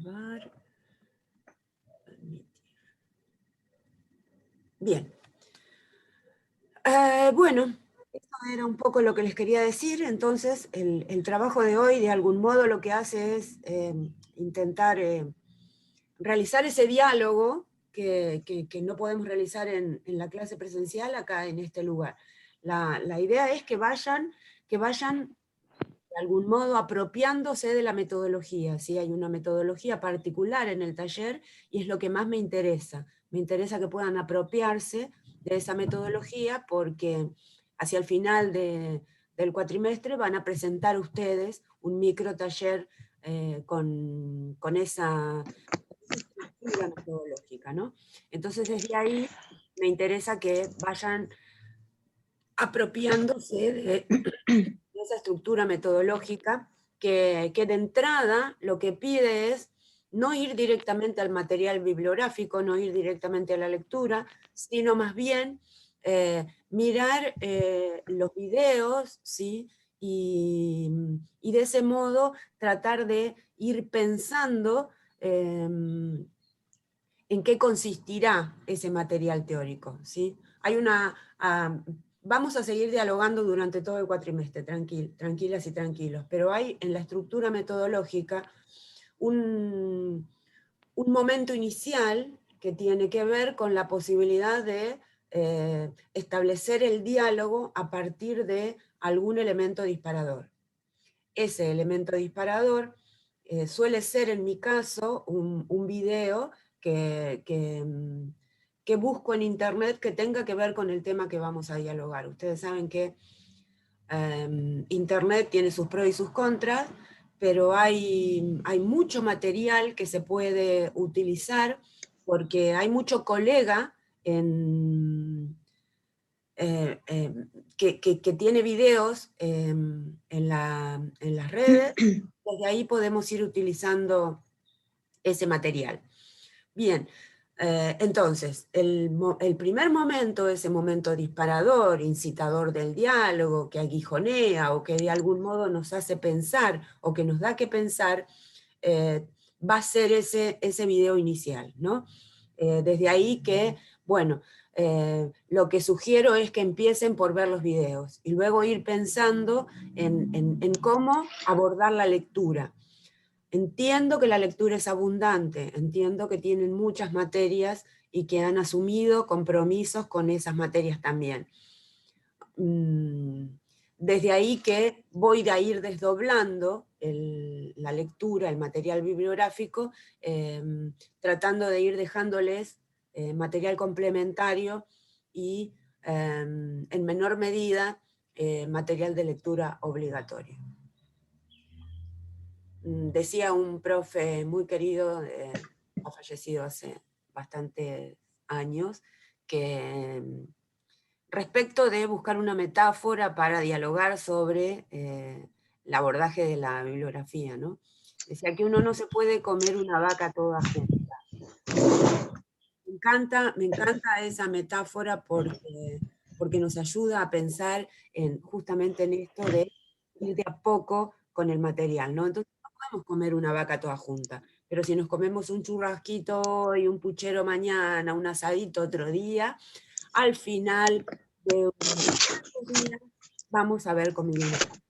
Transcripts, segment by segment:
Grabar. Bien. Bueno, esto era un poco lo que les quería decir. Entonces, el trabajo de hoy, de algún modo, lo que hace es intentar realizar ese diálogo que no podemos realizar en la clase presencial acá en este lugar. La idea es que vayan de algún modo apropiándose de la metodología. ¿Sí? Hay una metodología particular en el taller y es lo que más me interesa. Me interesa que puedan apropiarse de esa metodología porque hacia el final del cuatrimestre van a presentar ustedes un micro taller con esa estructura metodológica, ¿no? Entonces desde ahí me interesa que vayan apropiándose de esa estructura metodológica que de entrada lo que pide es no ir directamente al material bibliográfico, no ir directamente a la lectura, sino más bien mirar los videos, ¿sí? Y de ese modo tratar de ir pensando en qué consistirá ese material teórico, ¿sí? Hay una... vamos a seguir dialogando durante todo el cuatrimestre, tranquilas y tranquilos, pero hay en la estructura metodológica un momento inicial que tiene que ver con la posibilidad de establecer el diálogo a partir de algún elemento disparador. Ese elemento disparador suele ser, en mi caso, un video que busco en internet que tenga que ver con el tema que vamos a dialogar. Ustedes saben que internet tiene sus pros y sus contras, pero hay mucho material que se puede utilizar porque hay mucho colega que tiene videos en las redes. Desde ahí podemos ir utilizando ese material. Bien, entonces, el primer momento, ese momento disparador, incitador del diálogo, que aguijonea o que de algún modo nos hace pensar o que nos da que pensar, va a ser ese video inicial, ¿no? Desde ahí que, bueno, lo que sugiero es que empiecen por ver los videos y luego ir pensando en cómo abordar la lectura. Entiendo que la lectura es abundante, entiendo que tienen muchas materias y que han asumido compromisos con esas materias también. Desde ahí que voy a ir desdoblando la lectura, el material bibliográfico, tratando de ir dejándoles material complementario y en menor medida material de lectura obligatorio. Decía un profe muy querido, ha fallecido hace bastantes años, que respecto de buscar una metáfora para dialogar sobre el abordaje de la bibliografía, ¿no? Decía que uno no se puede comer una vaca toda junta. Me encanta esa metáfora porque nos ayuda a pensar justamente en esto de ir de a poco con el material, ¿no? Entonces no podemos comer una vaca toda junta, pero si nos comemos un churrasquito hoy, un puchero mañana, un asadito otro día, al final de un día vamos a ver comido una vaca,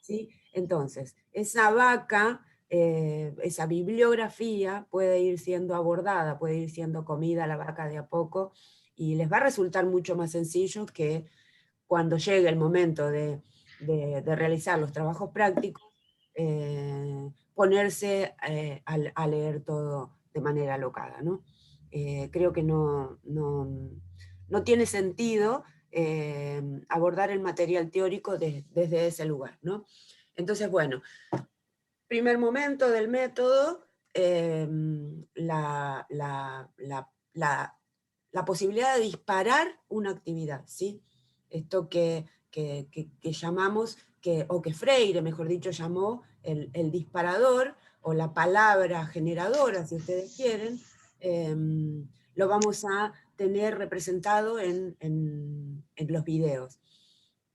¿sí? Entonces, esa vaca, esa bibliografía puede ir siendo abordada, puede ir siendo comida la vaca de a poco, y les va a resultar mucho más sencillo que cuando llegue el momento de realizar los trabajos prácticos, ponerse a leer todo de manera alocada, ¿no? Creo que no tiene sentido abordar el material teórico desde ese lugar, ¿no? Entonces, bueno, primer momento del método, la posibilidad de disparar una actividad, ¿sí? Esto que llamamos, o que Freire, mejor dicho, llamó el disparador, o la palabra generadora, si ustedes quieren, lo vamos a tener representado en los videos.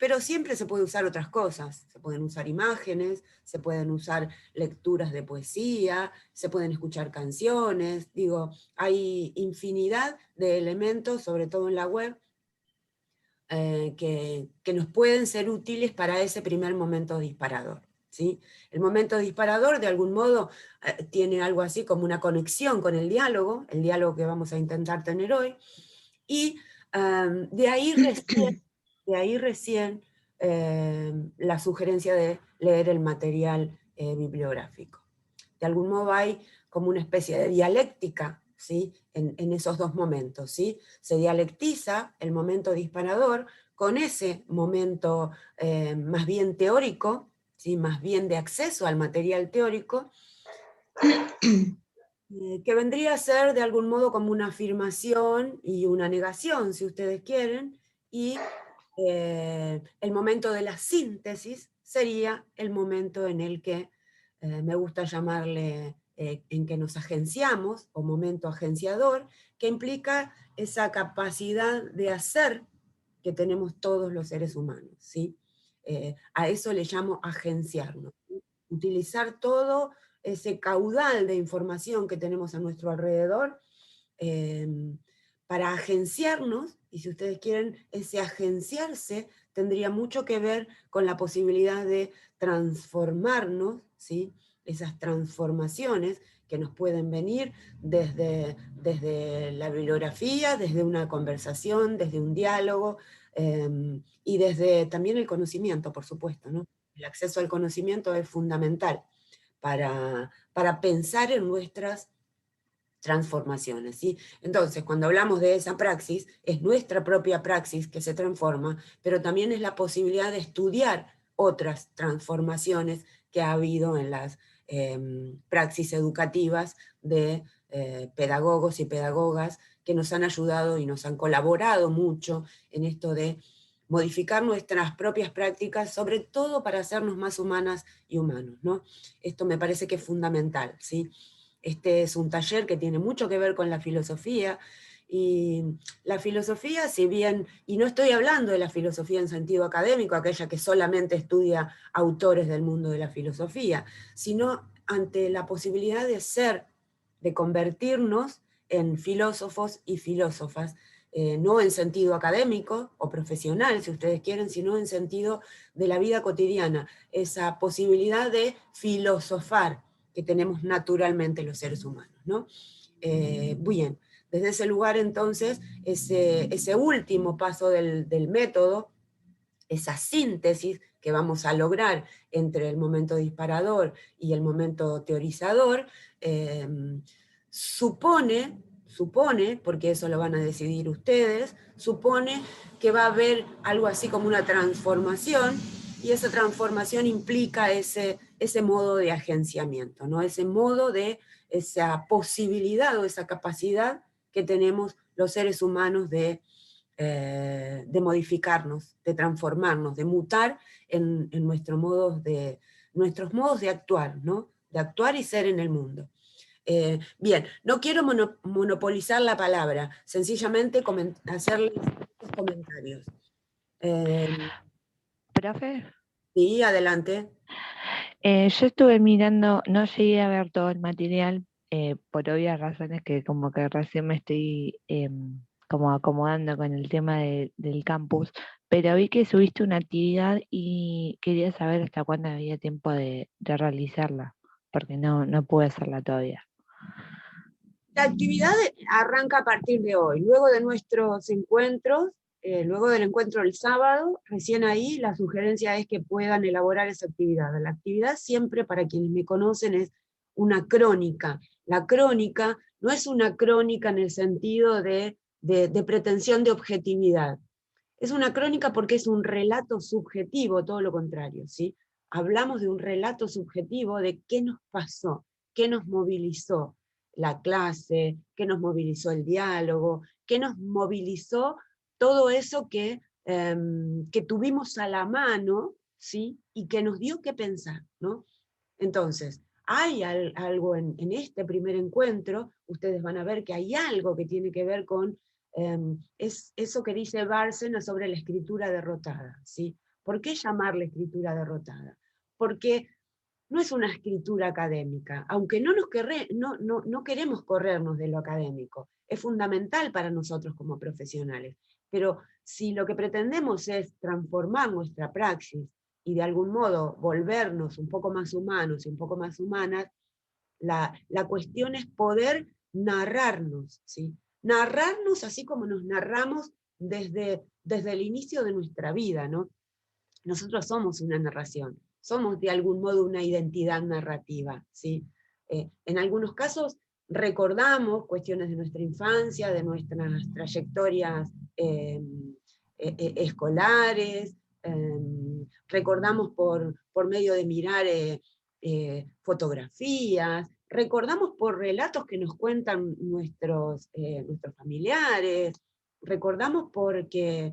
pero siempre se puede usar otras cosas. Se pueden usar imágenes, se pueden usar lecturas de poesía, se pueden escuchar canciones. Digo, hay infinidad de elementos, sobre todo en la web, que nos pueden ser útiles para ese primer momento disparador. ¿Sí? El momento disparador, de algún modo, tiene algo así como una conexión con el diálogo que vamos a intentar tener hoy, y de ahí recién la sugerencia de leer el material bibliográfico. De algún modo hay como una especie de dialéctica, ¿sí? en esos dos momentos. ¿Sí? Se dialectiza el momento disparador con ese momento más bien teórico, ¿sí? Más bien de acceso al material teórico, que vendría a ser de algún modo como una afirmación y una negación, si ustedes quieren, y el momento de la síntesis sería el momento en el que me gusta llamarle, en que nos agenciamos, o momento agenciador, que implica esa capacidad de hacer que tenemos todos los seres humanos, ¿sí? A eso le llamo agenciarnos, ¿sí? Utilizar todo ese caudal de información que tenemos a nuestro alrededor eh, para agenciarnos, y si ustedes quieren, ese agenciarse tendría mucho que ver con la posibilidad de transformarnos, ¿sí? Esas transformaciones que nos pueden venir desde la bibliografía, desde una conversación, desde un diálogo, y desde también el conocimiento, por supuesto, ¿no? El acceso al conocimiento es fundamental para pensar en nuestras transformaciones, ¿sí? Entonces, cuando hablamos de esa praxis, es nuestra propia praxis que se transforma, pero también es la posibilidad de estudiar otras transformaciones que ha habido en las praxis educativas de pedagogos y pedagogas que nos han ayudado y nos han colaborado mucho en esto de modificar nuestras propias prácticas, sobre todo para hacernos más humanas y humanos, ¿no? Esto me parece que es fundamental, ¿sí? Este es un taller que tiene mucho que ver con la filosofía, y la filosofía, si bien, y no estoy hablando de la filosofía en sentido académico, aquella que solamente estudia autores del mundo de la filosofía, sino ante la posibilidad de ser, de convertirnos en filósofos y filósofas, no en sentido académico o profesional, si ustedes quieren, sino en sentido de la vida cotidiana, esa posibilidad de filosofar que tenemos naturalmente los seres humanos, ¿no? Bien, desde ese lugar entonces, ese último paso del método, esa síntesis que vamos a lograr entre el momento disparador y el momento teorizador, supone, porque eso lo van a decidir ustedes, supone que va a haber algo así como una transformación, y esa transformación implica ese modo de agenciamiento, ¿no? Ese modo de esa posibilidad o esa capacidad que tenemos los seres humanos de modificarnos, de transformarnos, de mutar en nuestros modos de actuar, ¿no? De actuar y ser en el mundo. Bien, no quiero monopolizar la palabra, sencillamente hacerles estos comentarios. Profe, Sí, adelante. yo estuve mirando, no llegué a ver todo el material por obvias razones que como que recién me estoy como acomodando con el tema del campus, pero vi que subiste una actividad y quería saber hasta cuándo había tiempo de realizarla, porque no pude hacerla todavía. La actividad arranca a partir de hoy, luego de nuestros encuentros, luego del encuentro del sábado, recién ahí la sugerencia es que puedan elaborar esa actividad. La actividad siempre, para quienes me conocen, es una crónica. La crónica no es una crónica en el sentido de pretensión de objetividad. Es una crónica porque es un relato subjetivo, todo lo contrario, ¿sí? Hablamos de un relato subjetivo de qué nos pasó, qué nos movilizó la clase, qué nos movilizó el diálogo, qué nos movilizó todo eso que tuvimos a la mano, ¿sí? Y que nos dio que pensar, ¿no? Entonces, hay algo en este primer encuentro, ustedes van a ver que hay algo que tiene que ver con es eso que dice Bárcena sobre la escritura derrotada, ¿sí? ¿Por qué llamarle escritura derrotada? Porque no es una escritura académica, aunque no queremos corrernos de lo académico, es fundamental para nosotros como profesionales, pero si lo que pretendemos es transformar nuestra praxis y de algún modo volvernos un poco más humanos y un poco más humanas, la cuestión es poder narrarnos, ¿sí? Narrarnos así como nos narramos desde el inicio de nuestra vida, ¿no? Nosotros somos una narración, somos de algún modo una identidad narrativa, ¿sí? En algunos casos recordamos cuestiones de nuestra infancia, de nuestras trayectorias escolares, recordamos por medio de mirar fotografías, recordamos por relatos que nos cuentan nuestros familiares, recordamos porque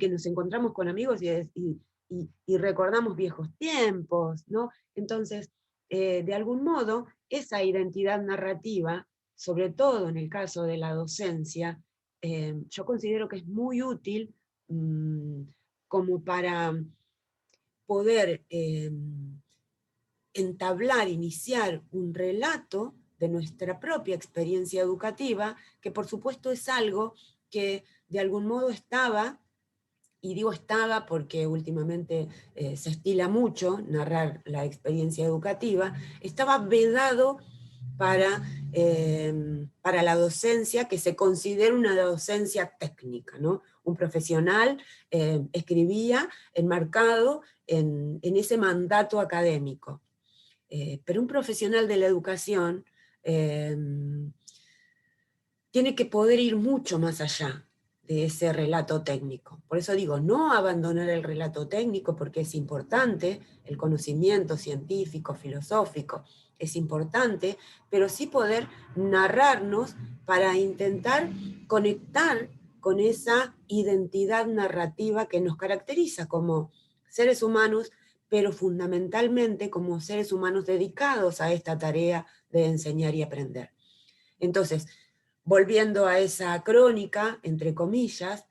nos encontramos con amigos y recordamos viejos tiempos, ¿no? Entonces, de algún modo, esa identidad narrativa, sobre todo en el caso de la docencia, yo considero que es muy útil como para poder entablar, iniciar un relato de nuestra propia experiencia educativa, que por supuesto es algo que de algún modo estaba, y digo estaba porque últimamente se estila mucho narrar la experiencia educativa, estaba vedado para la docencia, que se considera una docencia técnica, ¿no? Un profesional escribía enmarcado en ese mandato académico. Pero un profesional de la educación tiene que poder ir mucho más allá de ese relato técnico. Por eso digo, no abandonar el relato técnico, porque es importante, el conocimiento científico, filosófico, es importante, pero sí poder narrarnos para intentar conectar con esa identidad narrativa que nos caracteriza como seres humanos, pero fundamentalmente como seres humanos dedicados a esta tarea de enseñar y aprender. Entonces, volviendo a esa crónica, entre comillas,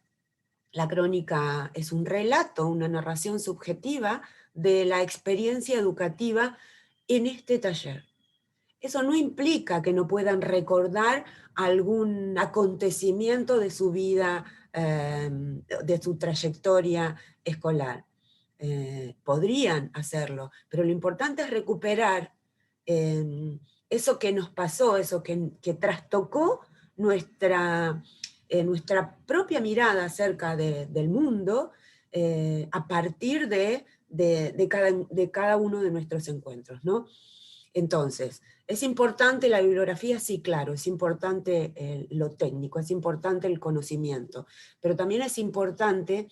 la crónica es un relato, una narración subjetiva de la experiencia educativa en este taller. Eso no implica que no puedan recordar algún acontecimiento de su vida, de su trayectoria escolar. Podrían hacerlo, pero lo importante es recuperar eso que nos pasó, eso que trastocó nuestra propia mirada acerca del mundo a partir de cada uno de nuestros encuentros, ¿no? Entonces, ¿es importante la bibliografía? Sí, claro, es importante lo técnico, es importante el conocimiento, pero también es importante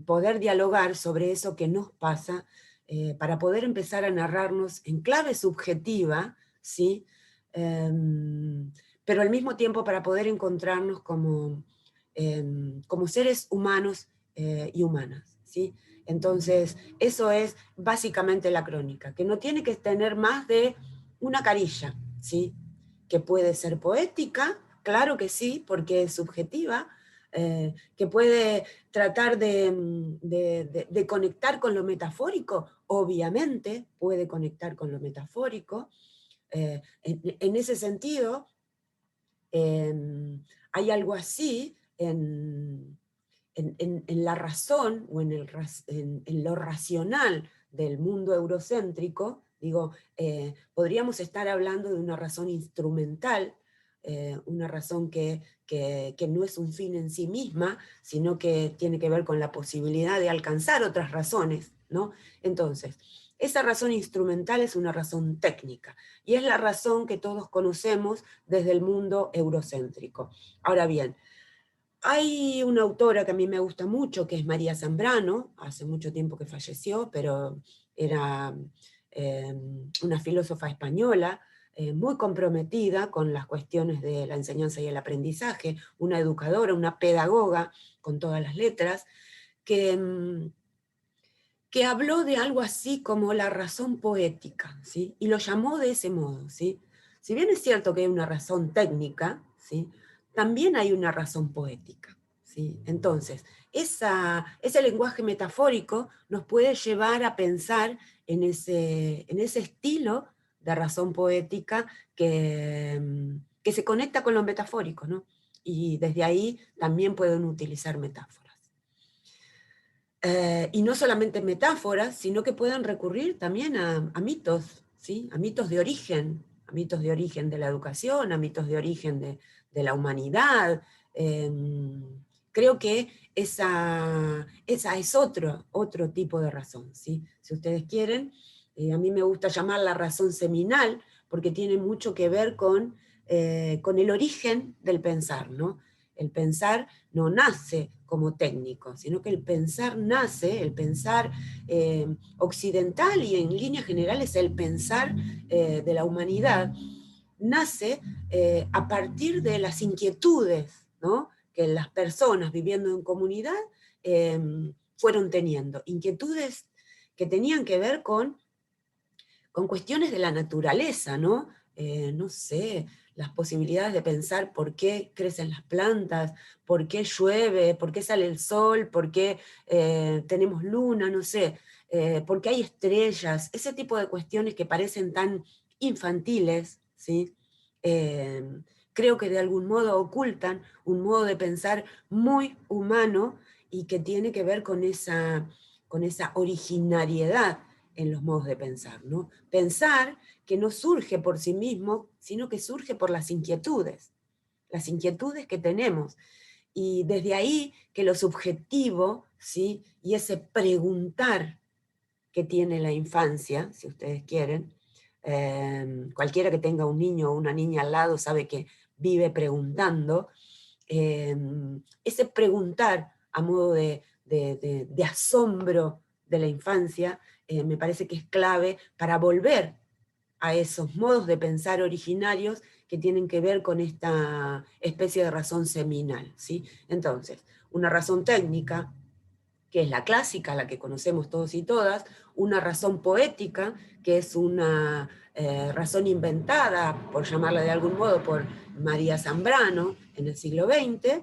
poder dialogar sobre eso que nos pasa para poder empezar a narrarnos en clave subjetiva, ¿sí? Pero al mismo tiempo para poder encontrarnos como seres humanos y humanas, ¿sí? Entonces, eso es básicamente la crónica, que no tiene que tener más de una carilla, ¿sí? Que puede ser poética, claro que sí, porque es subjetiva, que puede tratar de conectar con lo metafórico, obviamente puede conectar con lo metafórico. En ese sentido, hay algo así en la razón o en lo racional del mundo eurocéntrico. Digo, podríamos estar hablando de una razón instrumental, una razón que no es un fin en sí misma, sino que tiene que ver con la posibilidad de alcanzar otras razones, ¿no? Entonces, esa razón instrumental es una razón técnica, y es la razón que todos conocemos desde el mundo eurocéntrico. Ahora bien, hay una autora que a mí me gusta mucho, que es María Zambrano, hace mucho tiempo que falleció, pero era una filósofa española, muy comprometida con las cuestiones de la enseñanza y el aprendizaje, una educadora, una pedagoga con todas las letras, que habló de algo así como la razón poética, ¿sí? Y lo llamó de ese modo, ¿sí? Si bien es cierto que hay una razón técnica, ¿sí? También hay una razón poética, ¿sí? Entonces, ese lenguaje metafórico nos puede llevar a pensar en ese estilo de razón poética que se conecta con lo metafórico, ¿no? Y desde ahí también pueden utilizar metáforas. Y no solamente metáforas, sino que pueden recurrir también a mitos, ¿sí? A mitos de origen de la educación, a mitos de origen de la humanidad. Creo que esa es otro tipo de razón, ¿sí? Si ustedes quieren, a mí me gusta llamar la razón seminal, porque tiene mucho que ver con el origen del pensar, ¿no? El pensar no nace como técnico, sino que el pensar occidental y en líneas generales el pensar de la humanidad, nace a partir de las inquietudes, ¿no?, que las personas viviendo en comunidad fueron teniendo. Inquietudes que tenían que ver con cuestiones de la naturaleza, ¿no? No sé, las posibilidades de pensar por qué crecen las plantas, por qué llueve, por qué sale el sol, por qué tenemos luna, no sé, por qué hay estrellas, ese tipo de cuestiones que parecen tan infantiles, ¿sí? Eh, Creo que de algún modo ocultan un modo de pensar muy humano y que tiene que ver con esa originariedad en los modos de pensar, ¿no? Pensar que no surge por sí mismo, sino que surge por las inquietudes que tenemos. Y desde ahí que lo subjetivo, ¿sí?, y ese preguntar que tiene la infancia, si ustedes quieren, cualquiera que tenga un niño o una niña al lado sabe que vive preguntando, ese preguntar a modo de asombro de la infancia, me parece que es clave para volver a esos modos de pensar originarios que tienen que ver con esta especie de razón seminal, ¿sí? Entonces, una razón técnica, que es la clásica, la que conocemos todos y todas, una razón poética, que es una razón inventada, por llamarla de algún modo, por María Zambrano en el siglo XX,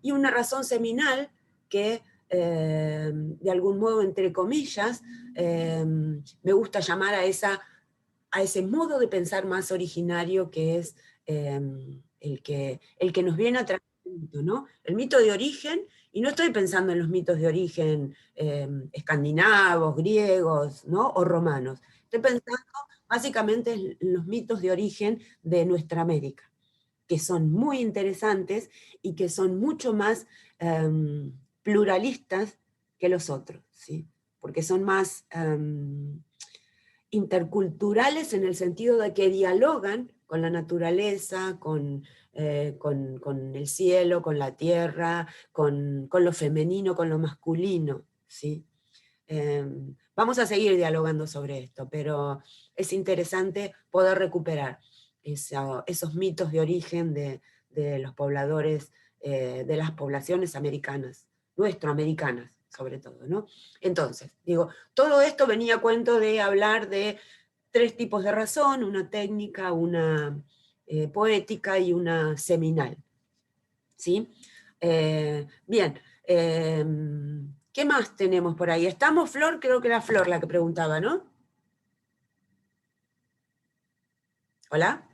y una razón seminal que, de algún modo, entre comillas, me gusta llamar a ese modo de pensar más originario que es el que nos viene a traer el mito, ¿no? El mito de origen, y no estoy pensando en los mitos de origen escandinavos, griegos, ¿no?, o romanos. Estoy pensando básicamente en los mitos de origen de nuestra América, que son muy interesantes y que son mucho más pluralistas que los otros, ¿sí? Porque son más interculturales en el sentido de que dialogan con la naturaleza, con el cielo, con la tierra, con lo femenino, con lo masculino, ¿sí? Vamos a seguir dialogando sobre esto, pero es interesante poder recuperar esos mitos de origen de los pobladores, de las poblaciones americanas, nuestroamericanas sobre todo, ¿no? Entonces, digo, todo esto venía a cuento de hablar de 3 tipos de razón, una técnica, una poética y una seminal, ¿sí? Bien, ¿qué más tenemos por ahí? ¿Estamos, Flor? Creo que era Flor la que preguntaba, ¿no? ¿Hola?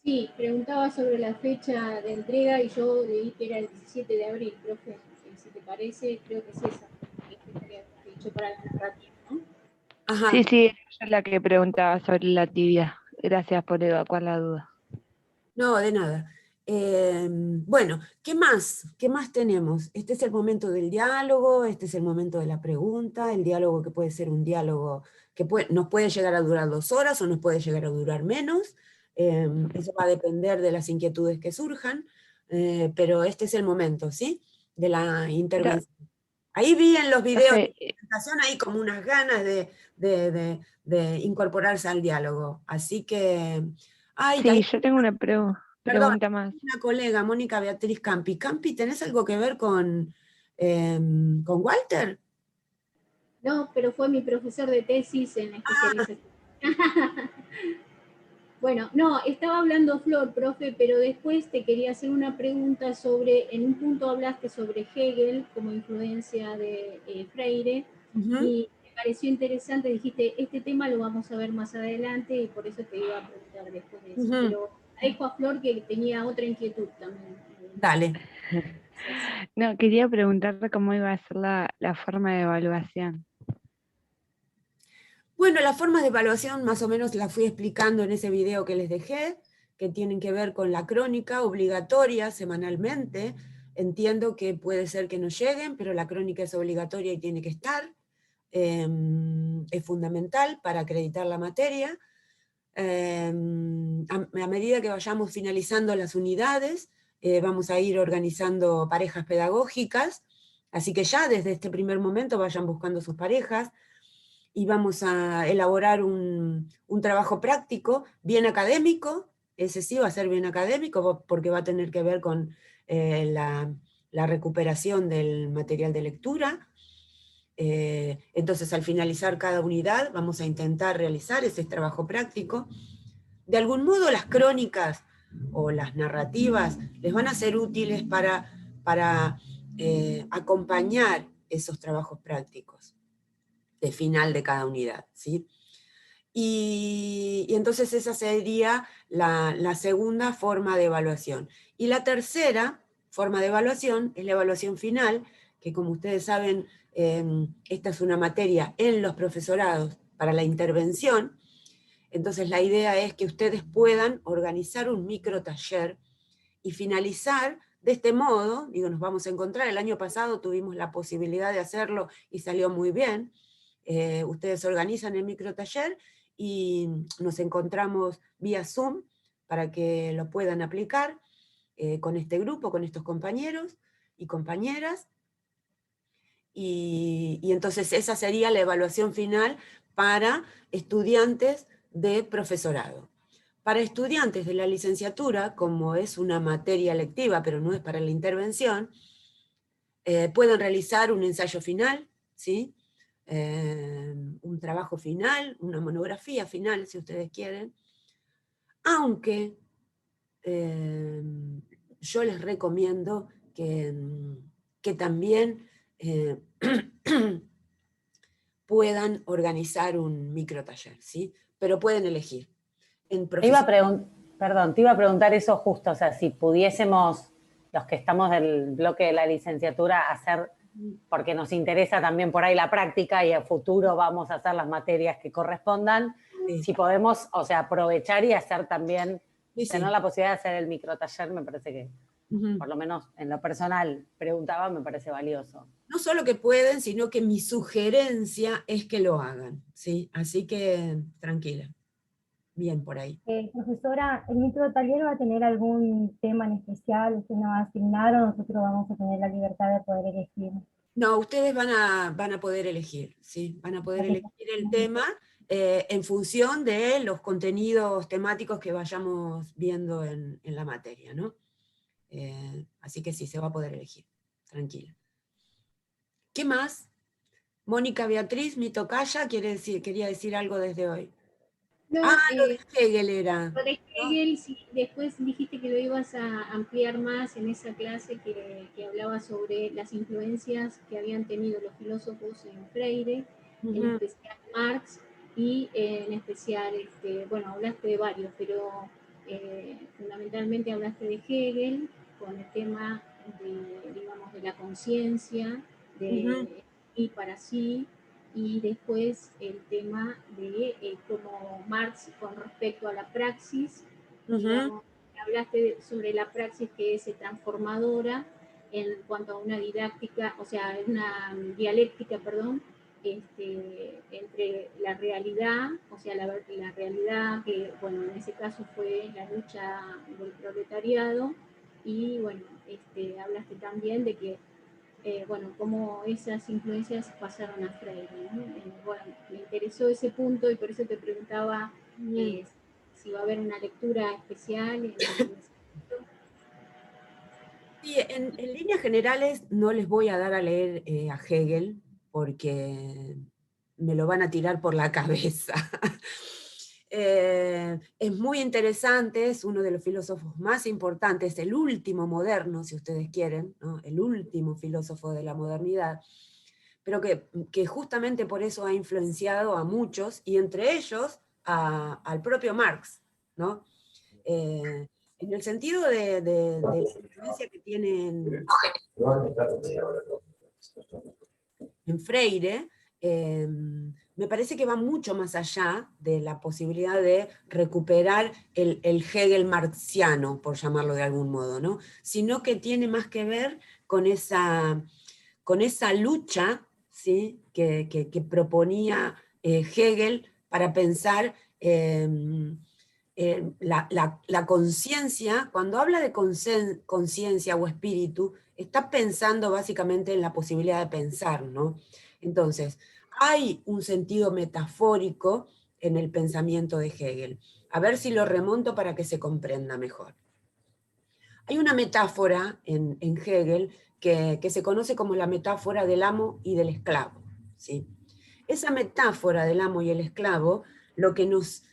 Sí, preguntaba sobre la fecha de entrega y yo leí que era el 17 de abril, profe. Si te parece, creo que es esa la fecha que habías dicho para la narrativa, ¿no? Ajá. Sí, sí, era yo la que preguntaba sobre la tibia. Gracias por evacuar la duda. No, de nada. Bueno, ¿qué más? ¿Qué más tenemos? Este es el momento del diálogo, este es el momento de la pregunta, el diálogo que puede ser un diálogo que nos puede llegar a durar 2 horas o nos puede llegar a durar menos. Eso va a depender de las inquietudes que surjan, pero este es el momento, ¿sí?, de la Pero, intervención. Ahí vi en los videos de profe, presentación ahí como unas ganas de incorporarse al diálogo. Así que, ay, sí, ahí yo tengo una perdón, pregunta más. una colega, Mónica Beatriz Campi. Campi, ¿tenés algo que ver con Walter? No, pero fue mi profesor de tesis en la especialización. Bueno, no, estaba hablando Flor, profe, pero después te quería hacer una pregunta sobre, en un punto hablaste sobre Hegel como influencia de Freire, y me pareció interesante, dijiste, este tema lo vamos a ver más adelante, y por eso te iba a preguntar después de eso. Pero dejo a Flor que tenía otra inquietud también. Dale. No, quería preguntarte cómo iba a ser la forma de evaluación. Bueno, las formas de evaluación más o menos las fui explicando en ese video que les dejé, que tienen que ver con la crónica obligatoria semanalmente. Entiendo que puede ser que no lleguen, pero la crónica es obligatoria y tiene que estar. Es fundamental para acreditar la materia. A medida que vayamos finalizando las unidades, vamos a ir organizando parejas pedagógicas, así que ya desde este primer momento vayan buscando sus parejas, y vamos a elaborar un trabajo práctico, bien académico. Ese sí va a ser bien académico, porque va a tener que ver con la recuperación del material de lectura. Entonces, al finalizar cada unidad, vamos a intentar realizar ese trabajo práctico. De algún modo, las crónicas o las narrativas les van a ser útiles para acompañar esos trabajos prácticos de final de cada unidad, ¿sí? Y entonces esa sería la segunda forma de evaluación. Y la tercera forma de evaluación es la evaluación final, que como ustedes saben, esta es una materia en los profesorados para la intervención. Entonces la idea es que ustedes puedan organizar un microtaller y finalizar de este modo. Digo, nos vamos a encontrar, el año pasado tuvimos la posibilidad de hacerlo y salió muy bien. Ustedes organizan el microtaller y nos encontramos vía Zoom para que lo puedan aplicar con este grupo, con estos compañeros y compañeras. Y entonces esa sería la evaluación final para estudiantes de profesorado. Para estudiantes de la licenciatura, como es una materia lectiva, pero no es para la intervención, pueden realizar un ensayo final, ¿sí? Un trabajo final, una monografía final, si ustedes quieren, aunque yo les recomiendo que también puedan organizar un microtaller, ¿sí? Pero pueden elegir. Te iba a preguntar eso justo, o sea, si pudiésemos, los que estamos del bloque de la licenciatura, hacer, porque nos interesa también por ahí la práctica y a futuro vamos a hacer las materias que correspondan, sí. Si podemos, o sea, aprovechar y hacer también, sí, tener la posibilidad de hacer el microtaller, me parece que, por lo menos en lo personal, preguntaba, me parece valioso. No solo que pueden, sino que mi sugerencia es que lo hagan, ¿sí? Así que tranquila. Bien por ahí. Profesora, ¿el microtaller va a tener algún tema en especial? ¿Usted nos va a asignar o nosotros vamos a tener la libertad de poder elegir? No, ustedes van a poder elegir, ¿sí? Van a poder elegir el tema en función de los contenidos temáticos que vayamos viendo en la materia, ¿no? Así que sí, se va a poder elegir, tranquila. ¿Qué más? Mónica Beatriz, mi tocaya, quería decir algo desde hoy. No, lo de Hegel era. Lo de Hegel, ¿no? Sí, después dijiste que lo ibas a ampliar más en esa clase que hablaba sobre las influencias que habían tenido los filósofos en Freire, en especial Marx, y en especial, bueno, hablaste de varios, pero fundamentalmente hablaste de Hegel, con el tema de, digamos, de la conciencia, y para sí, y después el tema de cómo Marx con respecto a la praxis, digamos, hablaste sobre la praxis que es transformadora en cuanto a una didáctica, o sea, una dialéctica, perdón, entre la realidad, o sea, la realidad que, bueno, en ese caso fue la lucha del proletariado, y bueno, hablaste también de que bueno, cómo esas influencias pasaron a Freire, ¿no? Bueno, me interesó ese punto y por eso te preguntaba si va a haber una lectura especial en ese punto. Sí, en líneas generales no les voy a dar a leer a Hegel, porque me lo van a tirar por la cabeza. Es muy interesante, es uno de los filósofos más importantes, el último moderno, si ustedes quieren, ¿no? El último filósofo de la modernidad, pero que justamente por eso ha influenciado a muchos, y entre ellos al propio Marx, ¿no? En el sentido de la influencia que tiene en Freire, me parece que va mucho más allá de la posibilidad de recuperar el Hegel marxiano, por llamarlo de algún modo, ¿no? Sino que tiene más que ver con esa lucha, ¿sí? que proponía Hegel para pensar la conciencia. Cuando habla de conciencia o espíritu, está pensando básicamente en la posibilidad de pensar, ¿no? Entonces, hay un sentido metafórico en el pensamiento de Hegel. A ver si lo remonto para que se comprenda mejor. Hay una metáfora en Hegel que se conoce como la metáfora del amo y del esclavo, ¿sí? Esa metáfora del amo y el esclavo lo que nos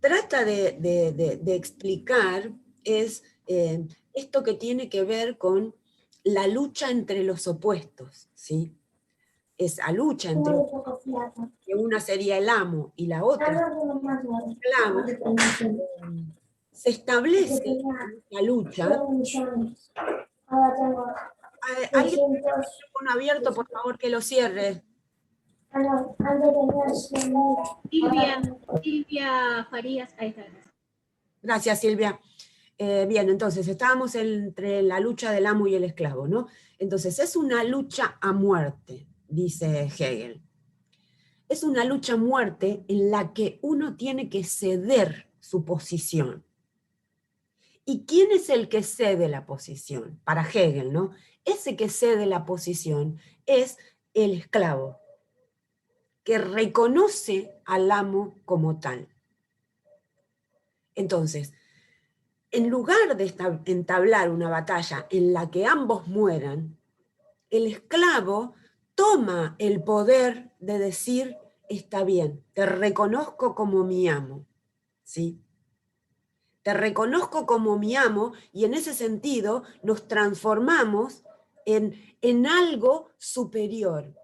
trata de explicar es esto que tiene que ver con la lucha entre los opuestos, ¿sí? Esa lucha entre que una sería el amo y la otra el esclavo, se establece la lucha. Alguien tiene el teléfono abierto, por favor, que lo cierre. Silvia Farías, ahí está. Gracias, Silvia. Bien, entonces estábamos entre la lucha del amo y el esclavo, ¿no? Entonces es una lucha a muerte, dice Hegel. Es una lucha a muerte en la que uno tiene que ceder su posición. ¿Y quién es el que cede la posición? Para Hegel, ¿no? Ese que cede la posición es el esclavo, que reconoce al amo como tal. Entonces, en lugar de entablar una batalla en la que ambos mueran, el esclavo toma el poder de decir, está bien, te reconozco como mi amo, ¿sí? Te reconozco como mi amo, y en ese sentido nos transformamos en algo superior,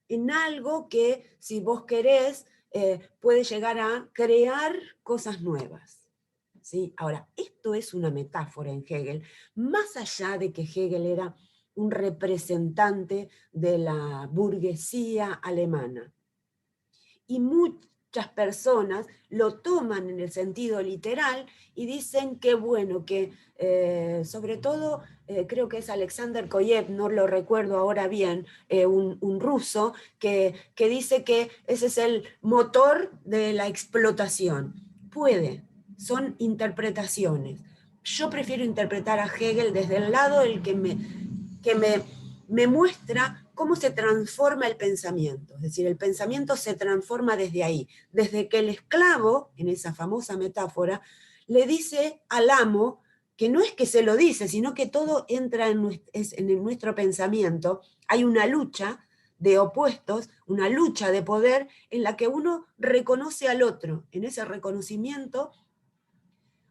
en algo que, si vos querés, puede llegar a crear cosas nuevas. ¿Sí? Ahora, esto es una metáfora en Hegel, más allá de que Hegel era un representante de la burguesía alemana. Y muchas personas lo toman en el sentido literal y dicen que bueno, que sobre todo creo que es Alexander Koyev, no lo recuerdo ahora bien, un ruso, que dice que ese es el motor de la explotación. Puede, son interpretaciones. Yo prefiero interpretar a Hegel desde el lado del que me muestra cómo se transforma el pensamiento. Es decir, el pensamiento se transforma desde ahí, desde que el esclavo, en esa famosa metáfora, le dice al amo, que no es que se lo dice, sino que todo entra en nuestro pensamiento. Hay una lucha de opuestos, una lucha de poder en la que uno reconoce al otro. En ese reconocimiento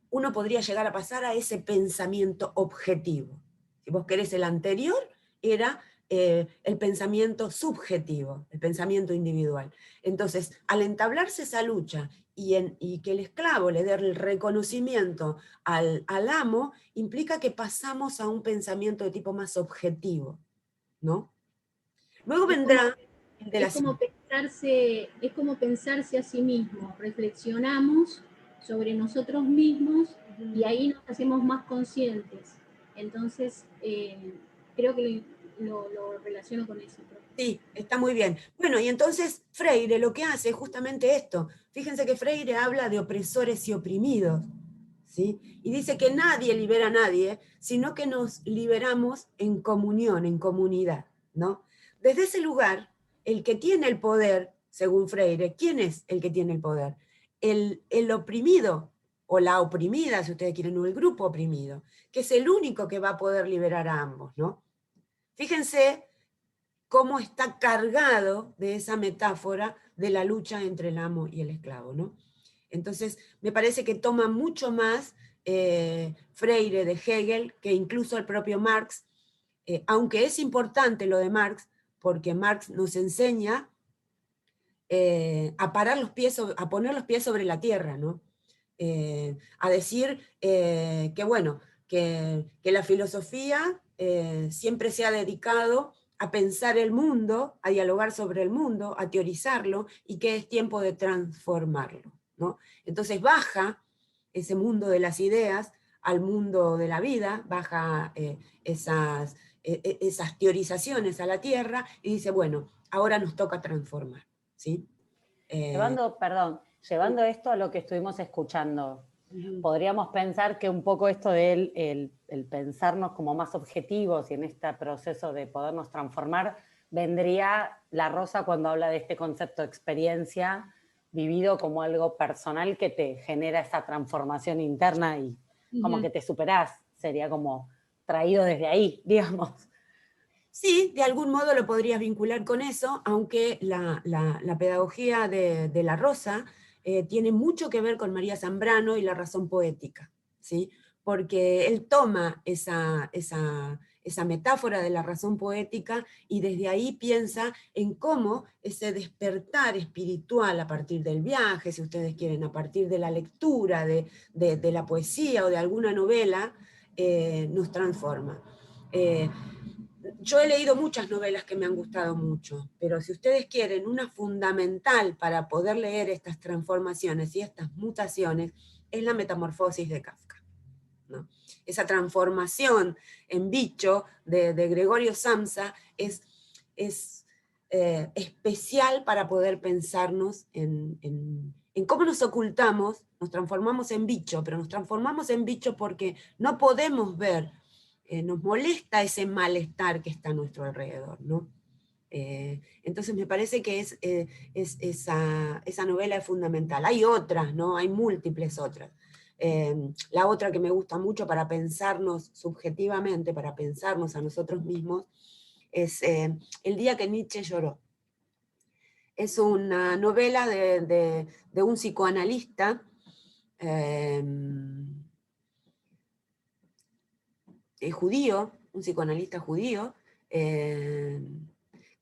uno podría llegar a pasar a ese pensamiento objetivo. Si vos querés, el anterior era el pensamiento subjetivo, el pensamiento individual. Entonces, al entablarse esa lucha y que el esclavo le dé el reconocimiento al amo, implica que pasamos a un pensamiento de tipo más objetivo, ¿no? Luego vendrá el de la... Es como pensarse a sí mismo. Reflexionamos sobre nosotros mismos y ahí nos hacemos más conscientes. Entonces, creo que lo relaciono con eso. Sí, está muy bien. Bueno, y entonces Freire lo que hace es justamente esto. Fíjense que Freire habla de opresores y oprimidos, ¿sí? Y dice que nadie libera a nadie, sino que nos liberamos en comunión, en comunidad, ¿no? Desde ese lugar, el que tiene el poder, según Freire, ¿quién es el que tiene el poder? El oprimido, o la oprimida, si ustedes quieren, o el grupo oprimido, que es el único que va a poder liberar a ambos, ¿no? Fíjense cómo está cargado de esa metáfora de la lucha entre el amo y el esclavo, ¿no? Entonces, me parece que toma mucho más Freire de Hegel que incluso el propio Marx, aunque es importante lo de Marx, porque Marx nos enseña a poner los pies sobre la tierra, ¿no? A decir que, bueno, que la filosofía siempre se ha dedicado a pensar el mundo, a dialogar sobre el mundo, a teorizarlo, y que es tiempo de transformarlo, ¿no? Entonces baja ese mundo de las ideas al mundo de la vida, baja esas teorizaciones a la tierra y dice, bueno, ahora nos toca transformar, ¿sí? Llevando esto a lo que estuvimos escuchando, podríamos pensar que un poco esto de el pensarnos como más objetivos y en este proceso de podernos transformar, vendría La Rosa cuando habla de este concepto de experiencia vivido como algo personal que te genera esa transformación interna y como que te superás, sería como traído desde ahí, digamos. Sí, de algún modo lo podrías vincular con eso, aunque la pedagogía de La Rosa tiene mucho que ver con María Zambrano y la razón poética, ¿sí? Porque él toma esa metáfora de la razón poética y desde ahí piensa en cómo ese despertar espiritual a partir del viaje, si ustedes quieren, a partir de la lectura de la poesía o de alguna novela, nos transforma. Yo he leído muchas novelas que me han gustado mucho, pero si ustedes quieren una fundamental para poder leer estas transformaciones y estas mutaciones, es la Metamorfosis de Kafka, ¿no? Esa transformación en bicho de Gregorio Samsa es especial para poder pensarnos en cómo nos ocultamos, nos transformamos en bicho, pero nos transformamos en bicho porque no podemos ver, nos molesta ese malestar que está a nuestro alrededor, ¿no? Entonces me parece que esa novela es fundamental. Hay otras, ¿no? Hay múltiples otras. La otra que me gusta mucho para pensarnos subjetivamente, para pensarnos a nosotros mismos, es El día que Nietzsche lloró. Es una novela de un psicoanalista judío, un psicoanalista judío, que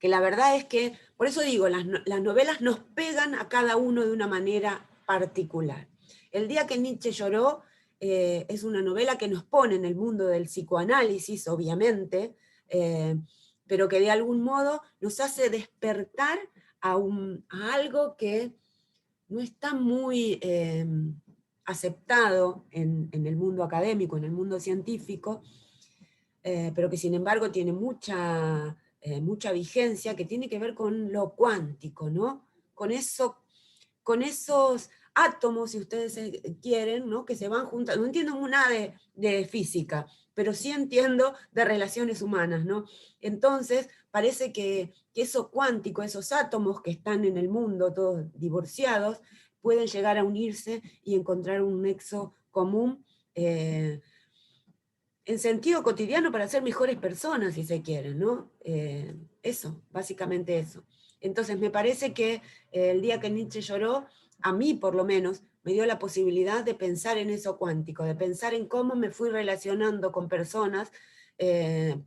la verdad es que, por eso digo, las novelas nos pegan a cada uno de una manera particular. El día que Nietzsche lloró es una novela que nos pone en el mundo del psicoanálisis, obviamente, pero que de algún modo nos hace despertar a algo que no está muy aceptado en el mundo académico, en el mundo científico, pero que sin embargo tiene mucha vigencia, que tiene que ver con lo cuántico, ¿no? Con esos átomos, si ustedes quieren, ¿no? Que se van juntando. No entiendo nada de física, pero sí entiendo de relaciones humanas, ¿no? Entonces, parece que eso cuántico, esos átomos que están en el mundo, todos divorciados, pueden llegar a unirse y encontrar un nexo común en sentido cotidiano para ser mejores personas, si se quieren, ¿no? Eso, básicamente eso. Entonces, me parece que el día que Nietzsche lloró, a mí por lo menos, me dio la posibilidad de pensar en eso cuántico, de pensar en cómo me fui relacionando con personas en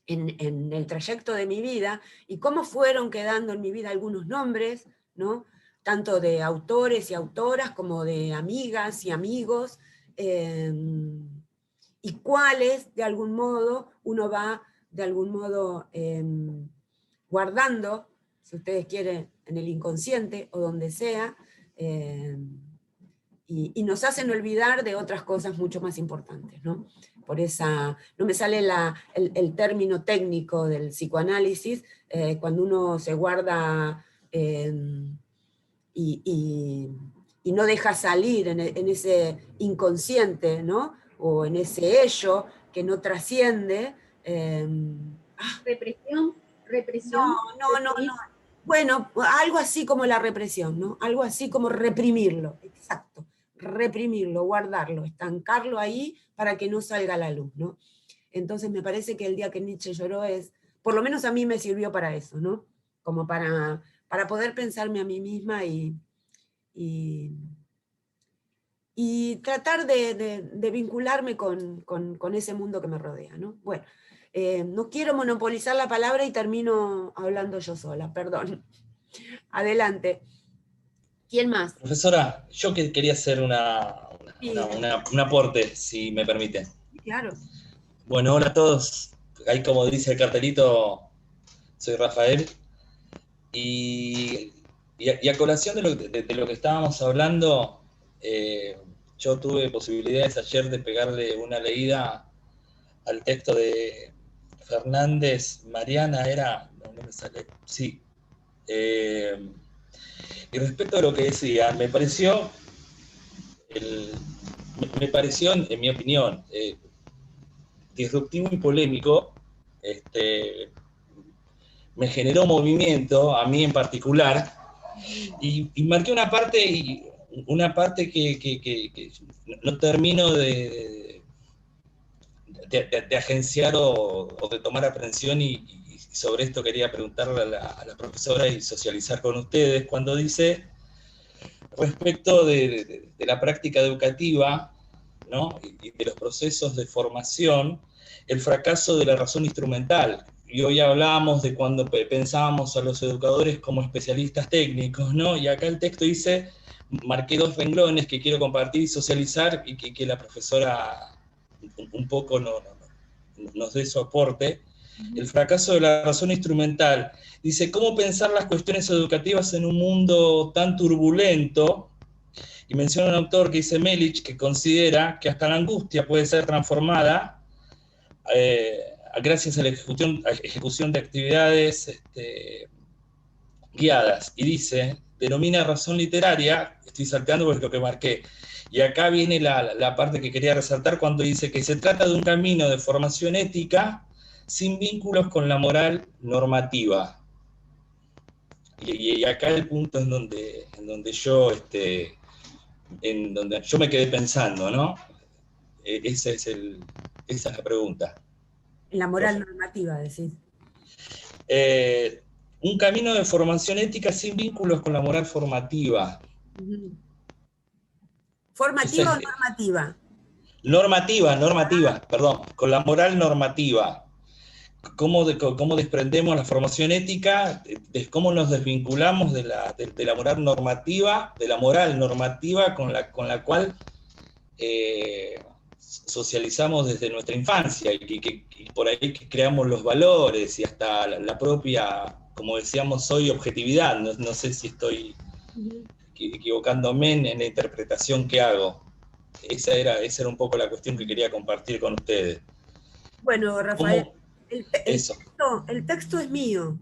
el trayecto de mi vida y cómo fueron quedando en mi vida algunos nombres, ¿no? Tanto de autores y autoras como de amigas y amigos, y cuáles de algún modo uno va guardando, si ustedes quieren, en el inconsciente o donde sea, y nos hacen olvidar de otras cosas mucho más importantes, ¿no? Por esa, no me sale el término técnico del psicoanálisis, cuando uno se guarda y no deja salir en ese inconsciente, ¿no? O en ese ello que no trasciende. ¿Represión? No. Bueno, algo así como la represión, ¿no? Algo así como reprimirlo, exacto. Reprimirlo, guardarlo, estancarlo ahí para que no salga a la luz, ¿no? Entonces me parece que el día que Nietzsche lloró por lo menos a mí me sirvió para eso, ¿no? Como para poder pensarme a mí misma y y tratar de vincularme con ese mundo que me rodea, ¿no? Bueno, no quiero monopolizar la palabra y termino hablando yo sola, perdón. Adelante. ¿Quién más? Profesora, yo quería hacer Sí, un aporte, si me permite. claro. Bueno, hola a todos. Ahí como dice el cartelito, soy Rafael. Y a colación de lo que estábamos hablando, yo tuve posibilidades ayer de pegarle una leída al texto de Fernández Mariana, no me sale, sí. Y respecto a lo que decía, me pareció, en mi opinión, disruptivo y polémico. Me generó movimiento, a mí en particular, y marqué una parte que no termino de agenciar o de tomar aprehensión, y sobre esto quería preguntarle a la profesora y socializar con ustedes, cuando dice respecto de la práctica educativa, ¿no? Y de los procesos de formación, el fracaso de la razón instrumental. Y hoy hablábamos de cuando pensábamos a los educadores como especialistas técnicos, ¿no? Y acá el texto dice, marqué 2 renglones que quiero compartir y socializar, y que la profesora un poco nos dé su aporte. El fracaso de la razón instrumental. Dice, ¿cómo pensar las cuestiones educativas en un mundo tan turbulento? Y menciona un autor que dice Melich, que considera que hasta la angustia puede ser transformada gracias a la ejecución de actividades guiadas. Y dice, denomina razón literaria, estoy salteando porque es lo que marqué, y acá viene la parte que quería resaltar cuando dice que se trata de un camino de formación ética sin vínculos con la moral normativa. Y acá el punto en donde yo me quedé pensando, ¿no? Esa es la pregunta. La moral normativa, decís. Un camino de formación ética sin vínculos con la moral formativa. ¿Formativa o normativa? Normativa, perdón, con la moral normativa. ¿Cómo desprendemos la formación ética? ¿Cómo nos desvinculamos de la moral normativa, con la cual socializamos desde nuestra infancia, y por ahí que creamos los valores y hasta la propia, como decíamos hoy, objetividad? No sé si estoy equivocándome en la interpretación que hago. Esa era un poco la cuestión que quería compartir con ustedes. Bueno, Rafael, el texto es mío.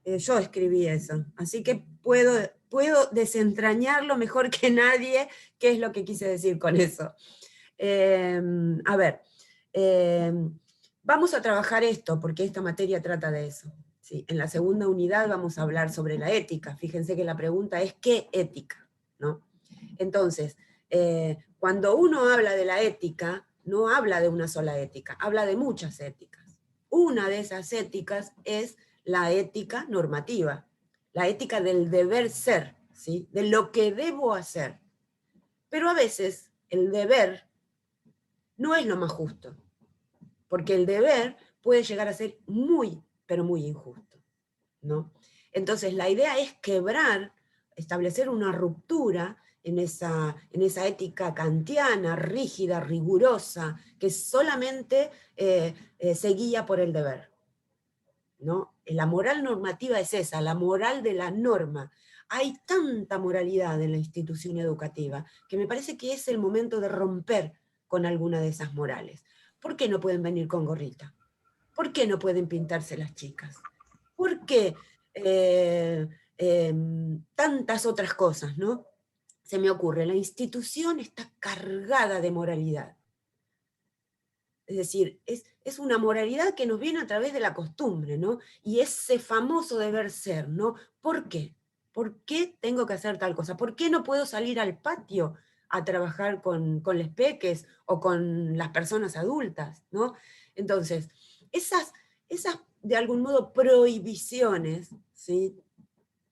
Yo escribí eso, así que puedo desentrañarlo mejor que nadie qué es lo que quise decir con eso. A ver, vamos a trabajar esto, porque esta materia trata de eso. ¿Sí? En la segunda unidad vamos a hablar sobre la ética. Fíjense que la pregunta es ¿qué ética? ¿No? Entonces, cuando uno habla de la ética, no habla de una sola ética, habla de muchas éticas. Una de esas éticas es la ética normativa, la ética del deber ser, ¿sí? De lo que debo hacer. Pero a veces el deber no es lo más justo, porque el deber puede llegar a ser muy, pero muy injusto, ¿no? Entonces la idea es quebrar, establecer una ruptura en esa ética kantiana, rígida, rigurosa, que solamente se guía por el deber, ¿no? La moral normativa es esa, la moral de la norma. Hay tanta moralidad en la institución educativa que me parece que es el momento de romper con alguna de esas morales. ¿Por qué no pueden venir con gorrita? ¿Por qué no pueden pintarse las chicas? ¿Por qué tantas otras cosas, ¿no? Se me ocurre, la institución está cargada de moralidad. Es decir, es una moralidad que nos viene a través de la costumbre, ¿no? Y ese famoso deber ser, ¿no? ¿Por qué? ¿Por qué tengo que hacer tal cosa? ¿Por qué no puedo salir al patio a trabajar con los peques o con las personas adultas, ¿no? Entonces, esas de algún modo prohibiciones, ¿sí?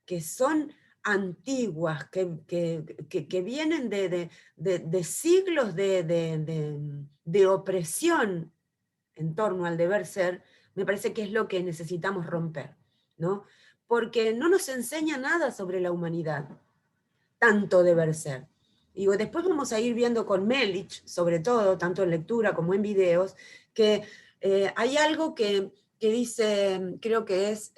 Que son antiguas, que vienen de siglos de opresión en torno al deber ser, me parece que es lo que necesitamos romper, ¿no? Porque no nos enseña nada sobre la humanidad, tanto deber ser. Digo, después vamos a ir viendo con Melich, sobre todo, tanto en lectura como en videos, que hay algo que dice, creo que es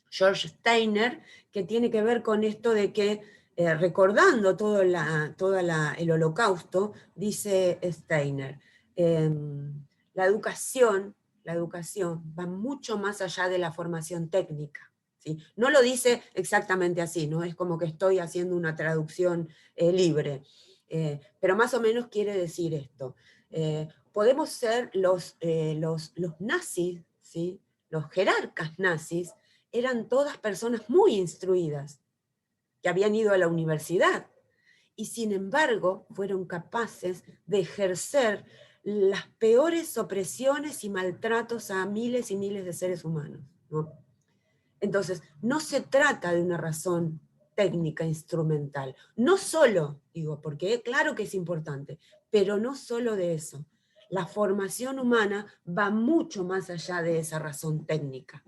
George Steiner, que tiene que ver con esto de que, recordando todo el holocausto, dice Steiner, la educación va mucho más allá de la formación técnica. ¿Sí? No lo dice exactamente así, no es como que estoy haciendo una traducción libre, pero más o menos quiere decir esto. Podemos ser los nazis, ¿sí? Los jerarcas nazis, eran todas personas muy instruidas, que habían ido a la universidad, y sin embargo fueron capaces de ejercer las peores opresiones y maltratos a miles y miles de seres humanos, ¿no? Entonces, no se trata de una razón técnica, instrumental. No solo, digo, porque claro que es importante, pero no solo de eso. La formación humana va mucho más allá de esa razón técnica,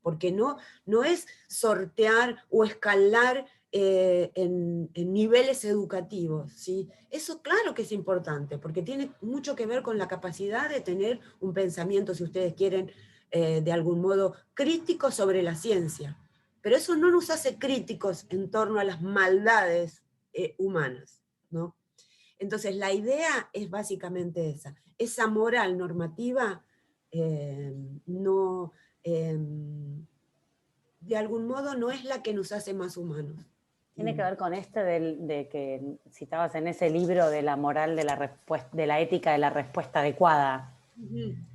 porque no es sortear o escalar en niveles educativos, ¿sí? Eso claro que es importante, porque tiene mucho que ver con la capacidad de tener un pensamiento, si ustedes quieren, de algún modo, crítico sobre la ciencia. Pero eso no nos hace críticos en torno a las maldades humanas, ¿no? Entonces la idea es básicamente esa. Esa moral normativa no... de algún modo no es la que nos hace más humanos. Tiene que ver con esto de que citabas en ese libro de la moral de la respuesta, de la ética de la respuesta adecuada.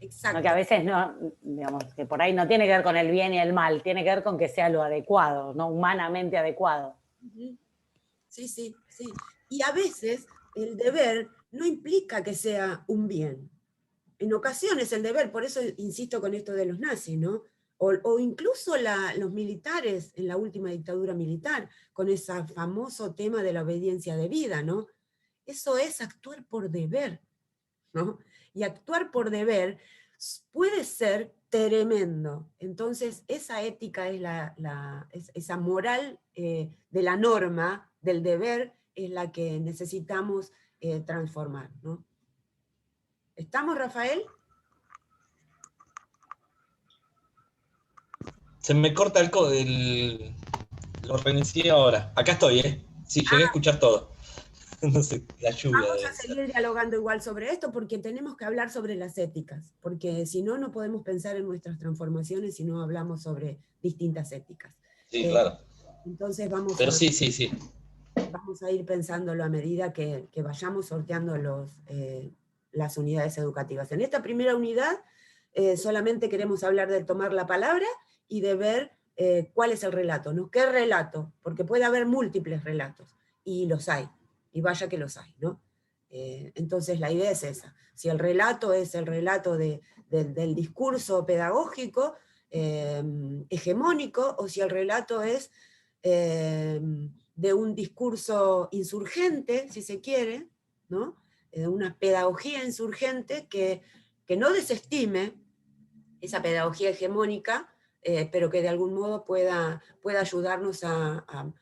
Exacto. ¿No? Que a veces no, digamos, que por ahí no tiene que ver con el bien y el mal, tiene que ver con que sea lo adecuado, no humanamente adecuado. Sí, sí, sí. Y a veces el deber no implica que sea un bien. En ocasiones el deber, por eso insisto con esto de los nazis, ¿no? O incluso los militares en la última dictadura militar, con ese famoso tema de la obediencia debida, ¿no? Eso es actuar por deber, ¿no? Y actuar por deber puede ser tremendo. Entonces, esa ética es esa moral de la norma, del deber, es la que necesitamos transformar, ¿no? ¿Estamos, Rafael? Se me corta lo reinicié ahora. Acá estoy, ¿eh? Sí, llegué a escuchar todo. No sé, la lluvia Vamos debe a ser. seguir dialogando igual sobre esto porque tenemos que hablar sobre las éticas, porque si no, no podemos pensar en nuestras transformaciones si no hablamos sobre distintas éticas. Sí, claro. Entonces Pero sí. vamos a ir pensándolo a medida que vayamos sorteando las unidades educativas. En esta primera unidad solamente queremos hablar de tomar la palabra y de ver cuál es el relato, ¿no? ¿Qué relato? Porque puede haber múltiples relatos, y los hay, y vaya que los hay, ¿no? Entonces la idea es esa. Si el relato es el relato del discurso pedagógico hegemónico, o si el relato es de un discurso insurgente, si se quiere, ¿no? Una pedagogía insurgente que no desestime esa pedagogía hegemónica, pero que de algún modo pueda ayudarnos a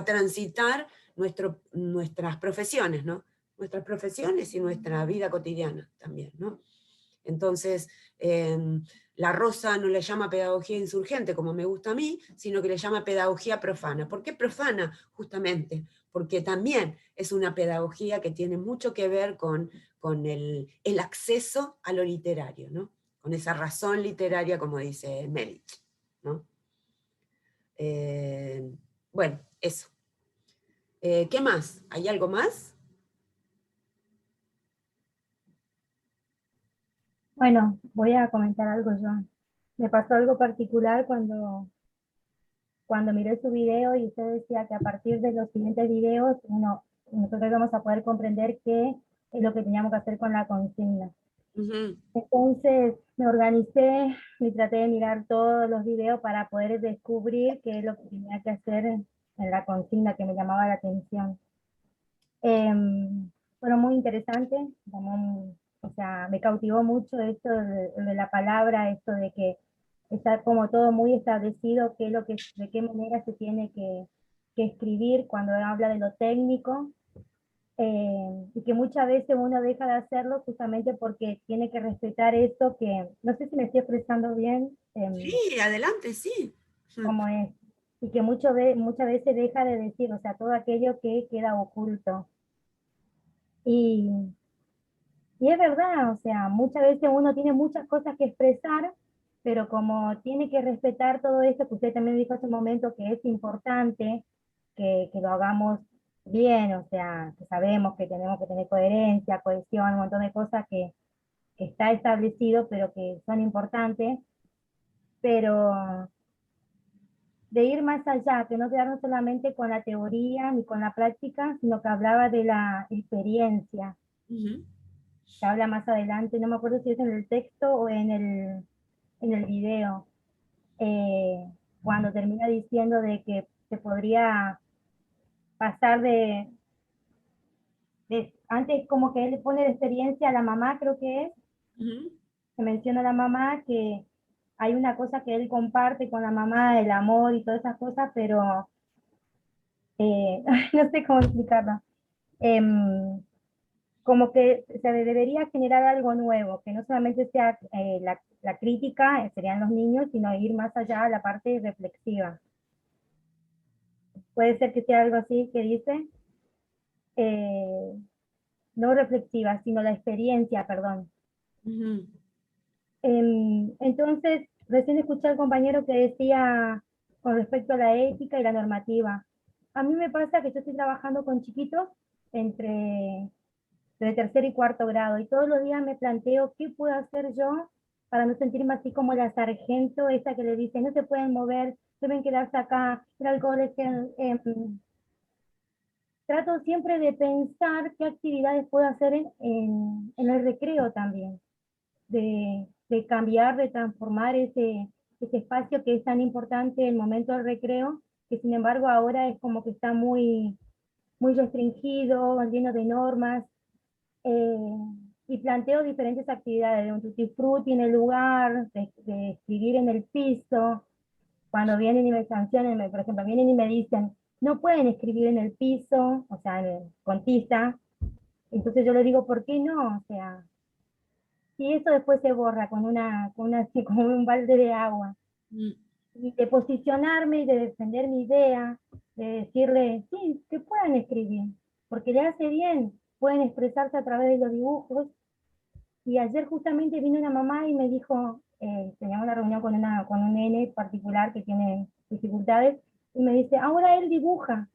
transitar nuestras profesiones, ¿no? Nuestras profesiones y nuestra vida cotidiana también, ¿no? Entonces, la Rosa no le llama pedagogía insurgente, como me gusta a mí, sino que le llama pedagogía profana. ¿Por qué profana? Justamente porque también es una pedagogía que tiene mucho que ver con el acceso a lo literario, ¿no? Con esa razón literaria, como dice Melich, ¿no? Bueno, eso. ¿Qué más? ¿Hay algo más? Bueno, voy a comentar algo yo. Me pasó algo particular cuando miré su video y usted decía que a partir de los siguientes videos nosotros vamos a poder comprender qué es lo que teníamos que hacer con la consigna. Entonces me organicé y traté de mirar todos los videos para poder descubrir qué es lo que tenía que hacer en la consigna que me llamaba la atención. Fueron muy interesantes, o sea, me cautivó mucho esto de la palabra, esto de que está como todo muy establecido, qué es lo que, de qué manera se tiene que escribir cuando habla de lo técnico, y que muchas veces uno deja de hacerlo justamente porque tiene que respetar esto que, no sé si me estoy expresando bien, Sí, adelante, sí. como es, y que muchas veces deja de decir, o sea, todo aquello que queda oculto. Y, y es verdad, o sea, muchas veces uno tiene muchas cosas que expresar, pero como tiene que respetar todo esto que usted también dijo hace un momento, que es importante que lo hagamos bien, o sea, que sabemos que tenemos que tener coherencia, cohesión, un montón de cosas que está establecido, pero que son importantes, pero de ir más allá, que no quedarnos solamente con la teoría ni con la práctica, sino que hablaba de la experiencia, que habla más adelante, no me acuerdo si es en el texto o en el video, cuando termina diciendo de que se podría pasar antes como que él pone de experiencia a la mamá, creo que es, se menciona a la mamá que hay una cosa que él comparte con la mamá, el amor y todas esas cosas, pero no sé cómo explicarlo. Como que se debería generar algo nuevo, que no solamente sea la crítica, serían los niños, sino ir más allá a la parte reflexiva. Puede ser que sea algo así que dice, eh, no reflexiva, sino la experiencia, perdón. Entonces, recién escuché al compañero que decía con respecto a la ética y la normativa. A mí me pasa que yo estoy trabajando con chiquitos de tercer y cuarto grado, y todos los días me planteo qué puedo hacer yo para no sentirme así como la sargento esa que le dice no se pueden mover, deben quedarse acá, ir al colegio. Trato siempre de pensar qué actividades puedo hacer en el recreo también, de cambiar, de transformar ese espacio que es tan importante, el momento del recreo, que sin embargo ahora es como que está muy, muy restringido, lleno de normas, y planteo diferentes actividades, de un tutti frutti en el lugar, de escribir en el piso. Cuando vienen y me sancionan, por ejemplo, vienen y me dicen, no pueden escribir en el piso, o sea, con tiza. Entonces yo le digo, ¿por qué no? O sea, y eso después se borra con un balde de agua. Y de posicionarme y de defender mi idea, de decirle, sí, que puedan escribir, porque le hace bien, pueden expresarse a través de los dibujos. Y ayer justamente vino una mamá y me dijo, teníamos una reunión con un nene particular que tiene dificultades, y me dice, ahora él dibuja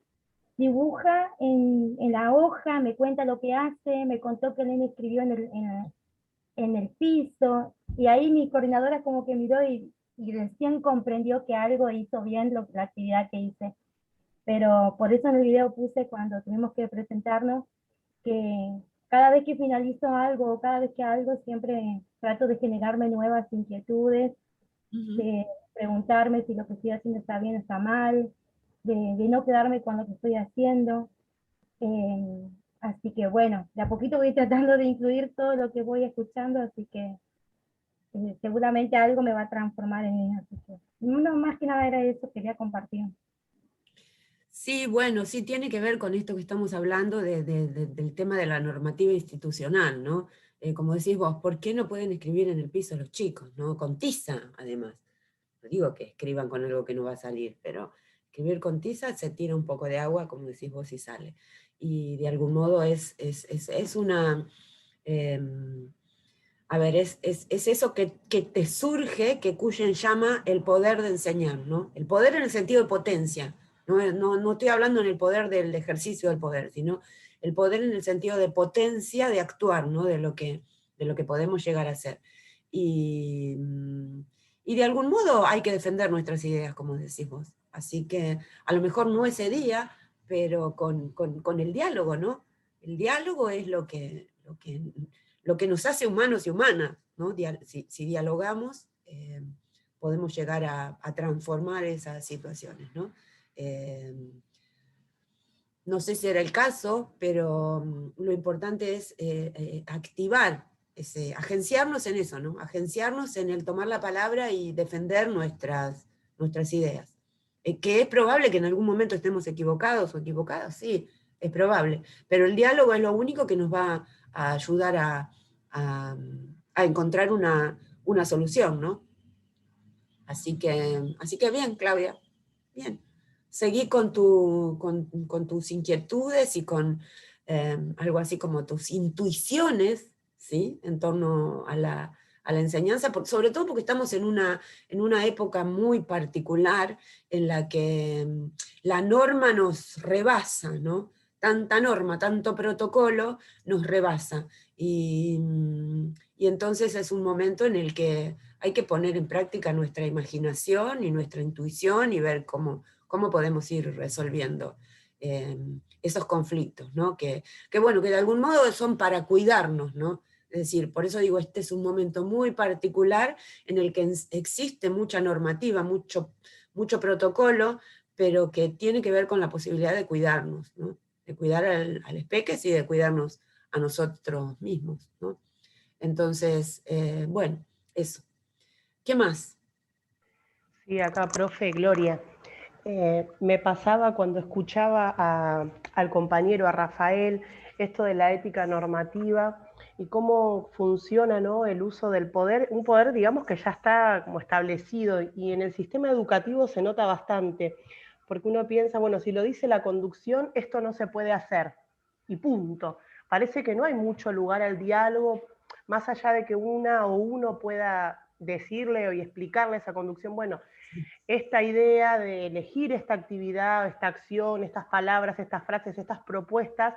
en la hoja, me cuenta lo que hace, me contó que el nene escribió en el piso, y ahí mi coordinadora como que miró y recién comprendió que algo hizo bien la actividad que hice. Pero por eso en el video puse cuando tuvimos que presentarnos que cada vez que finalizo algo, cada vez que algo, siempre trato de generarme nuevas inquietudes, de preguntarme si lo que estoy haciendo está bien o está mal, de no quedarme con lo que estoy haciendo. Así que bueno, de a poquito voy tratando de incluir todo lo que voy escuchando, así que seguramente algo me va a transformar en mí. Así que no, más que nada era eso, quería compartir. Sí, bueno, sí tiene que ver con esto que estamos hablando del tema de la normativa institucional, ¿no? Como decís vos, ¿por qué no pueden escribir en el piso los chicos, ¿no? Con tiza, además. No digo que escriban con algo que no va a salir, pero escribir con tiza se tira un poco de agua, como decís vos, y sale. Y de algún modo es una... a ver, es eso que te surge, que Cuyen llama el poder de enseñar, ¿no? El poder en el sentido de potencia. No estoy hablando en el poder del ejercicio del poder, sino el poder en el sentido de potencia de actuar, ¿no? De lo que podemos llegar a ser. Y de algún modo hay que defender nuestras ideas, como decís vos. Así que a lo mejor no ese día, pero con el diálogo, ¿no? El diálogo es lo que lo que nos hace humanos y humanas, ¿no? Si dialogamos, podemos llegar a transformar esas situaciones, ¿no? No sé si era el caso, pero lo importante es activar, agenciarnos en eso, ¿no? Agenciarnos en el tomar la palabra y defender nuestras ideas. Que es probable que en algún momento estemos equivocados o equivocadas, sí, es probable, pero el diálogo es lo único que nos va a ayudar a encontrar una solución, ¿no? Así que bien, Claudia, bien. Seguí con tus inquietudes y con algo así como tus intuiciones, ¿sí? En torno a la enseñanza, sobre todo porque estamos en una época muy particular en la que la norma nos rebasa, ¿no? Tanta norma, tanto protocolo nos rebasa. Y entonces es un momento en el que hay que poner en práctica nuestra imaginación y nuestra intuición y ver cómo podemos ir resolviendo esos conflictos, ¿no? Que bueno, que de algún modo son para cuidarnos, ¿no? Es decir, por eso digo, este es un momento muy particular en el que existe mucha normativa, mucho protocolo, pero que tiene que ver con la posibilidad de cuidarnos, ¿no? De cuidar al espeques y de cuidarnos a nosotros mismos, ¿no? Entonces, bueno, eso. ¿Qué más? Sí, acá, profe, Gloria. Me pasaba cuando escuchaba al compañero, a Rafael, esto de la ética normativa y cómo funciona, ¿no?, el uso del poder, un poder, digamos, que ya está como establecido, y en el sistema educativo se nota bastante, porque uno piensa, bueno, si lo dice la conducción, esto no se puede hacer, y punto. Parece que no hay mucho lugar al diálogo, más allá de que una o uno pueda decirle y explicarle a esa conducción, bueno, esta idea de elegir esta actividad, esta acción, estas palabras, estas frases, estas propuestas,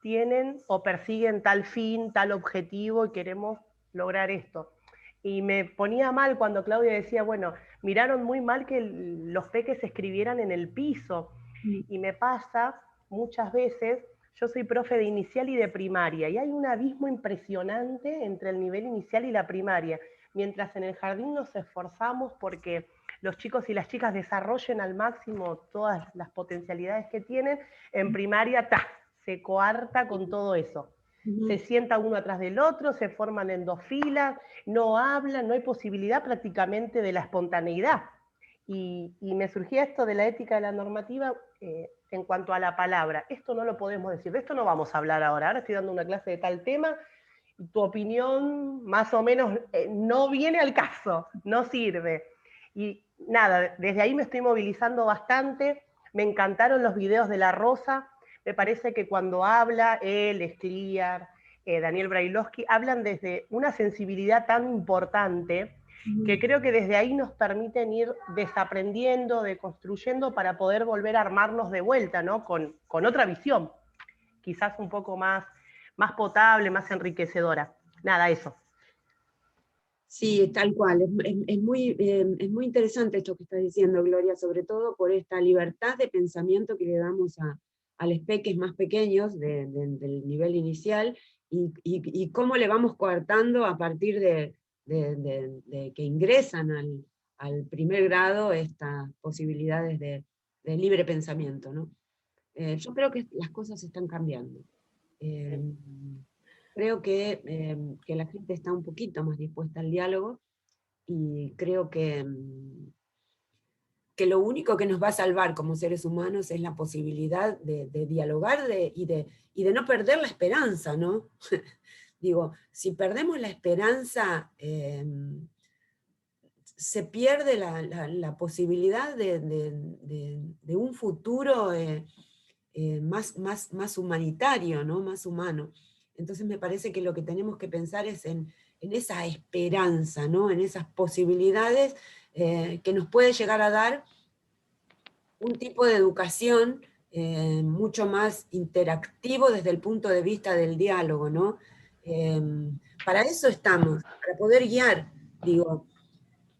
tienen o persiguen tal fin, tal objetivo y queremos lograr esto. Y me ponía mal cuando Claudia decía, bueno, miraron muy mal que los peques escribieran en el piso. Y me pasa muchas veces, yo soy profe de inicial y de primaria, y hay un abismo impresionante entre el nivel inicial y la primaria. Mientras en el jardín nos esforzamos porque los chicos y las chicas desarrollen al máximo todas las potencialidades que tienen, en primaria se coarta con todo eso. Se sienta uno atrás del otro, se forman en dos filas, no hablan, no hay posibilidad prácticamente de la espontaneidad. Y me surgía esto de la ética de la normativa en cuanto a la palabra. Esto no lo podemos decir, de esto no vamos a hablar ahora. Ahora estoy dando una clase de tal tema, y tu opinión más o menos no viene al caso, no sirve. Y nada, desde ahí me estoy movilizando bastante. Me encantaron los videos de La Rosa. Me parece que cuando habla él, Escliar, Daniel Brailovsky, hablan desde una sensibilidad tan importante que creo que desde ahí nos permiten ir desaprendiendo, deconstruyendo para poder volver a armarnos de vuelta, ¿no? Con otra visión, quizás un poco más potable, más enriquecedora. Nada, eso. Sí, tal cual. Es muy interesante esto que estás diciendo, Gloria, sobre todo por esta libertad de pensamiento que le damos a los peques más pequeños del nivel inicial y cómo le vamos coartando a partir de que ingresan al primer grado estas posibilidades de libre pensamiento, ¿no? Yo creo que las cosas están cambiando. Creo que la gente está un poquito más dispuesta al diálogo y creo que lo único que nos va a salvar como seres humanos es la posibilidad de dialogar y de no perder la esperanza, ¿no? Digo, si perdemos la esperanza, se pierde la posibilidad de un futuro más humanitario, ¿no? Más humano. Entonces me parece que lo que tenemos que pensar es en esa esperanza, ¿no? En esas posibilidades que nos puede llegar a dar un tipo de educación mucho más interactivo desde el punto de vista del diálogo, ¿no? Para eso estamos, para poder guiar, digo,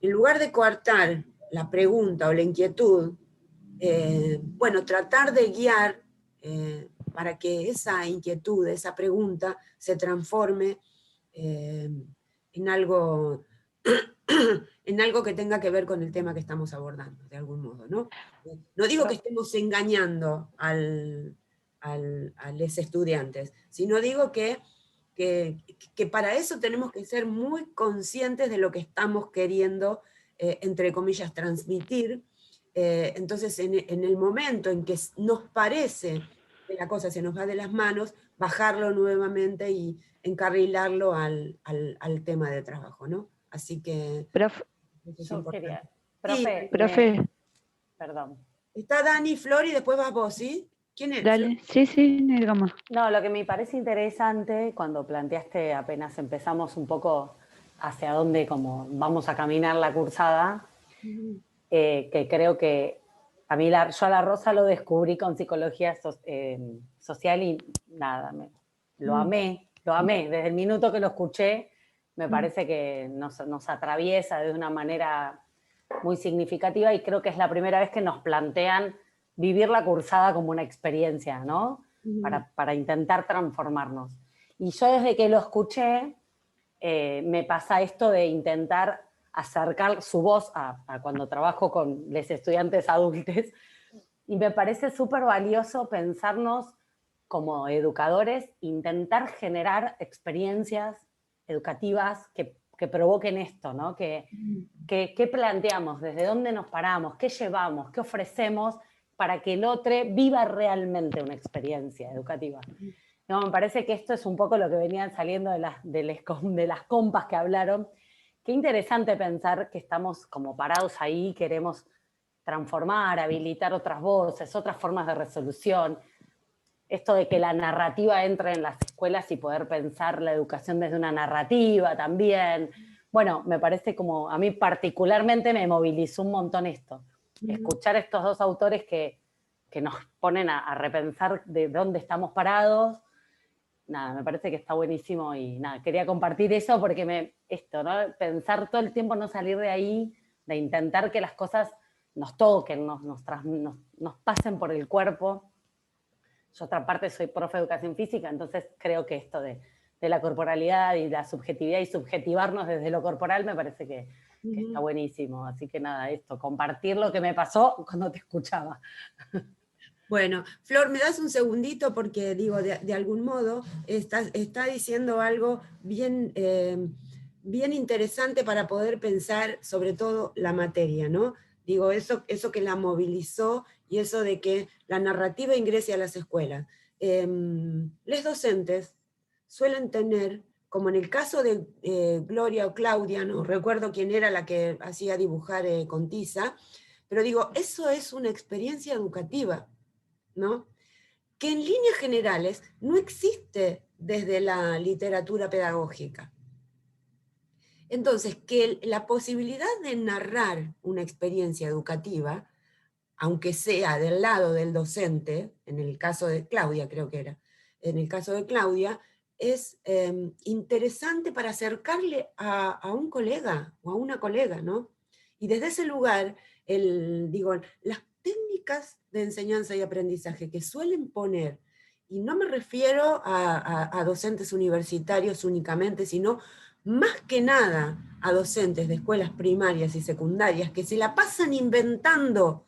en lugar de coartar la pregunta o la inquietud, bueno, tratar de guiar para que esa inquietud, esa pregunta se transforme en algo que tenga que ver con el tema que estamos abordando, de algún modo, ¿no? No digo que estemos engañando a los estudiantes, sino digo que para eso tenemos que ser muy conscientes de lo que estamos queriendo, entre comillas, transmitir. Entonces, en el momento en que nos parece que la cosa se nos va de las manos, bajarlo nuevamente y encarrilarlo al tema de trabajo, ¿no? Así que... Yo quería... Profe. Perdón. Está Dani, Flor, y después vas vos, ¿sí? ¿Quién es? Dale, sí, digamos. No, lo que me parece interesante cuando planteaste, apenas empezamos un poco hacia dónde como vamos a caminar la cursada, que creo que a mí yo a la Rosa lo descubrí con psicología social y nada, lo amé, desde el minuto que lo escuché, me parece que nos atraviesa de una manera muy significativa y creo que es la primera vez que nos plantean vivir la cursada como una experiencia, ¿no? Para intentar transformarnos. Y yo desde que lo escuché, me pasa esto de intentar acercar su voz a cuando trabajo con los estudiantes adultos, y me parece súper valioso pensarnos como educadores, intentar generar experiencias educativas que provoquen esto, ¿no? ¿Qué planteamos? ¿Desde dónde nos paramos? ¿Qué llevamos? ¿Qué ofrecemos para que el otro viva realmente una experiencia educativa? No, me parece que esto es un poco lo que venían saliendo de las compas que hablaron. Qué interesante pensar que estamos como parados ahí, queremos transformar, habilitar otras voces, otras formas de resolución. Esto de que la narrativa entre en las escuelas y poder pensar la educación desde una narrativa también. Bueno, me parece como, a mí particularmente me movilizó un montón esto. Escuchar a estos dos autores que nos ponen a repensar de dónde estamos parados. Nada, me parece que está buenísimo y nada, quería compartir eso porque ¿no? Pensar todo el tiempo, no salir de ahí, de intentar que las cosas nos toquen, nos pasen por el cuerpo. Yo otra parte soy profe de educación física, entonces creo que esto de la corporalidad y la subjetividad y subjetivarnos desde lo corporal me parece que está buenísimo. Así que nada, esto, compartir lo que me pasó cuando te escuchaba. Bueno, Flor, ¿me das un segundito? Porque digo, de algún modo está diciendo algo bien, bien interesante para poder pensar sobre todo la materia, ¿no? Digo, eso que la movilizó y eso de que la narrativa ingrese a las escuelas. Los docentes suelen tener, como en el caso de Gloria o Claudia, no recuerdo quién era la que hacía dibujar con tiza, pero digo, eso es una experiencia educativa, ¿no? Que en líneas generales no existe desde la literatura pedagógica. Entonces, que la posibilidad de narrar una experiencia educativa, aunque sea del lado del docente, en el caso de Claudia creo que era, en el caso de Claudia, es interesante para acercarle a un colega o a una colega, ¿no? Y desde ese lugar, las técnicas de enseñanza y aprendizaje que suelen poner, y no me refiero a docentes universitarios únicamente, sino más que nada a docentes de escuelas primarias y secundarias que se la pasan inventando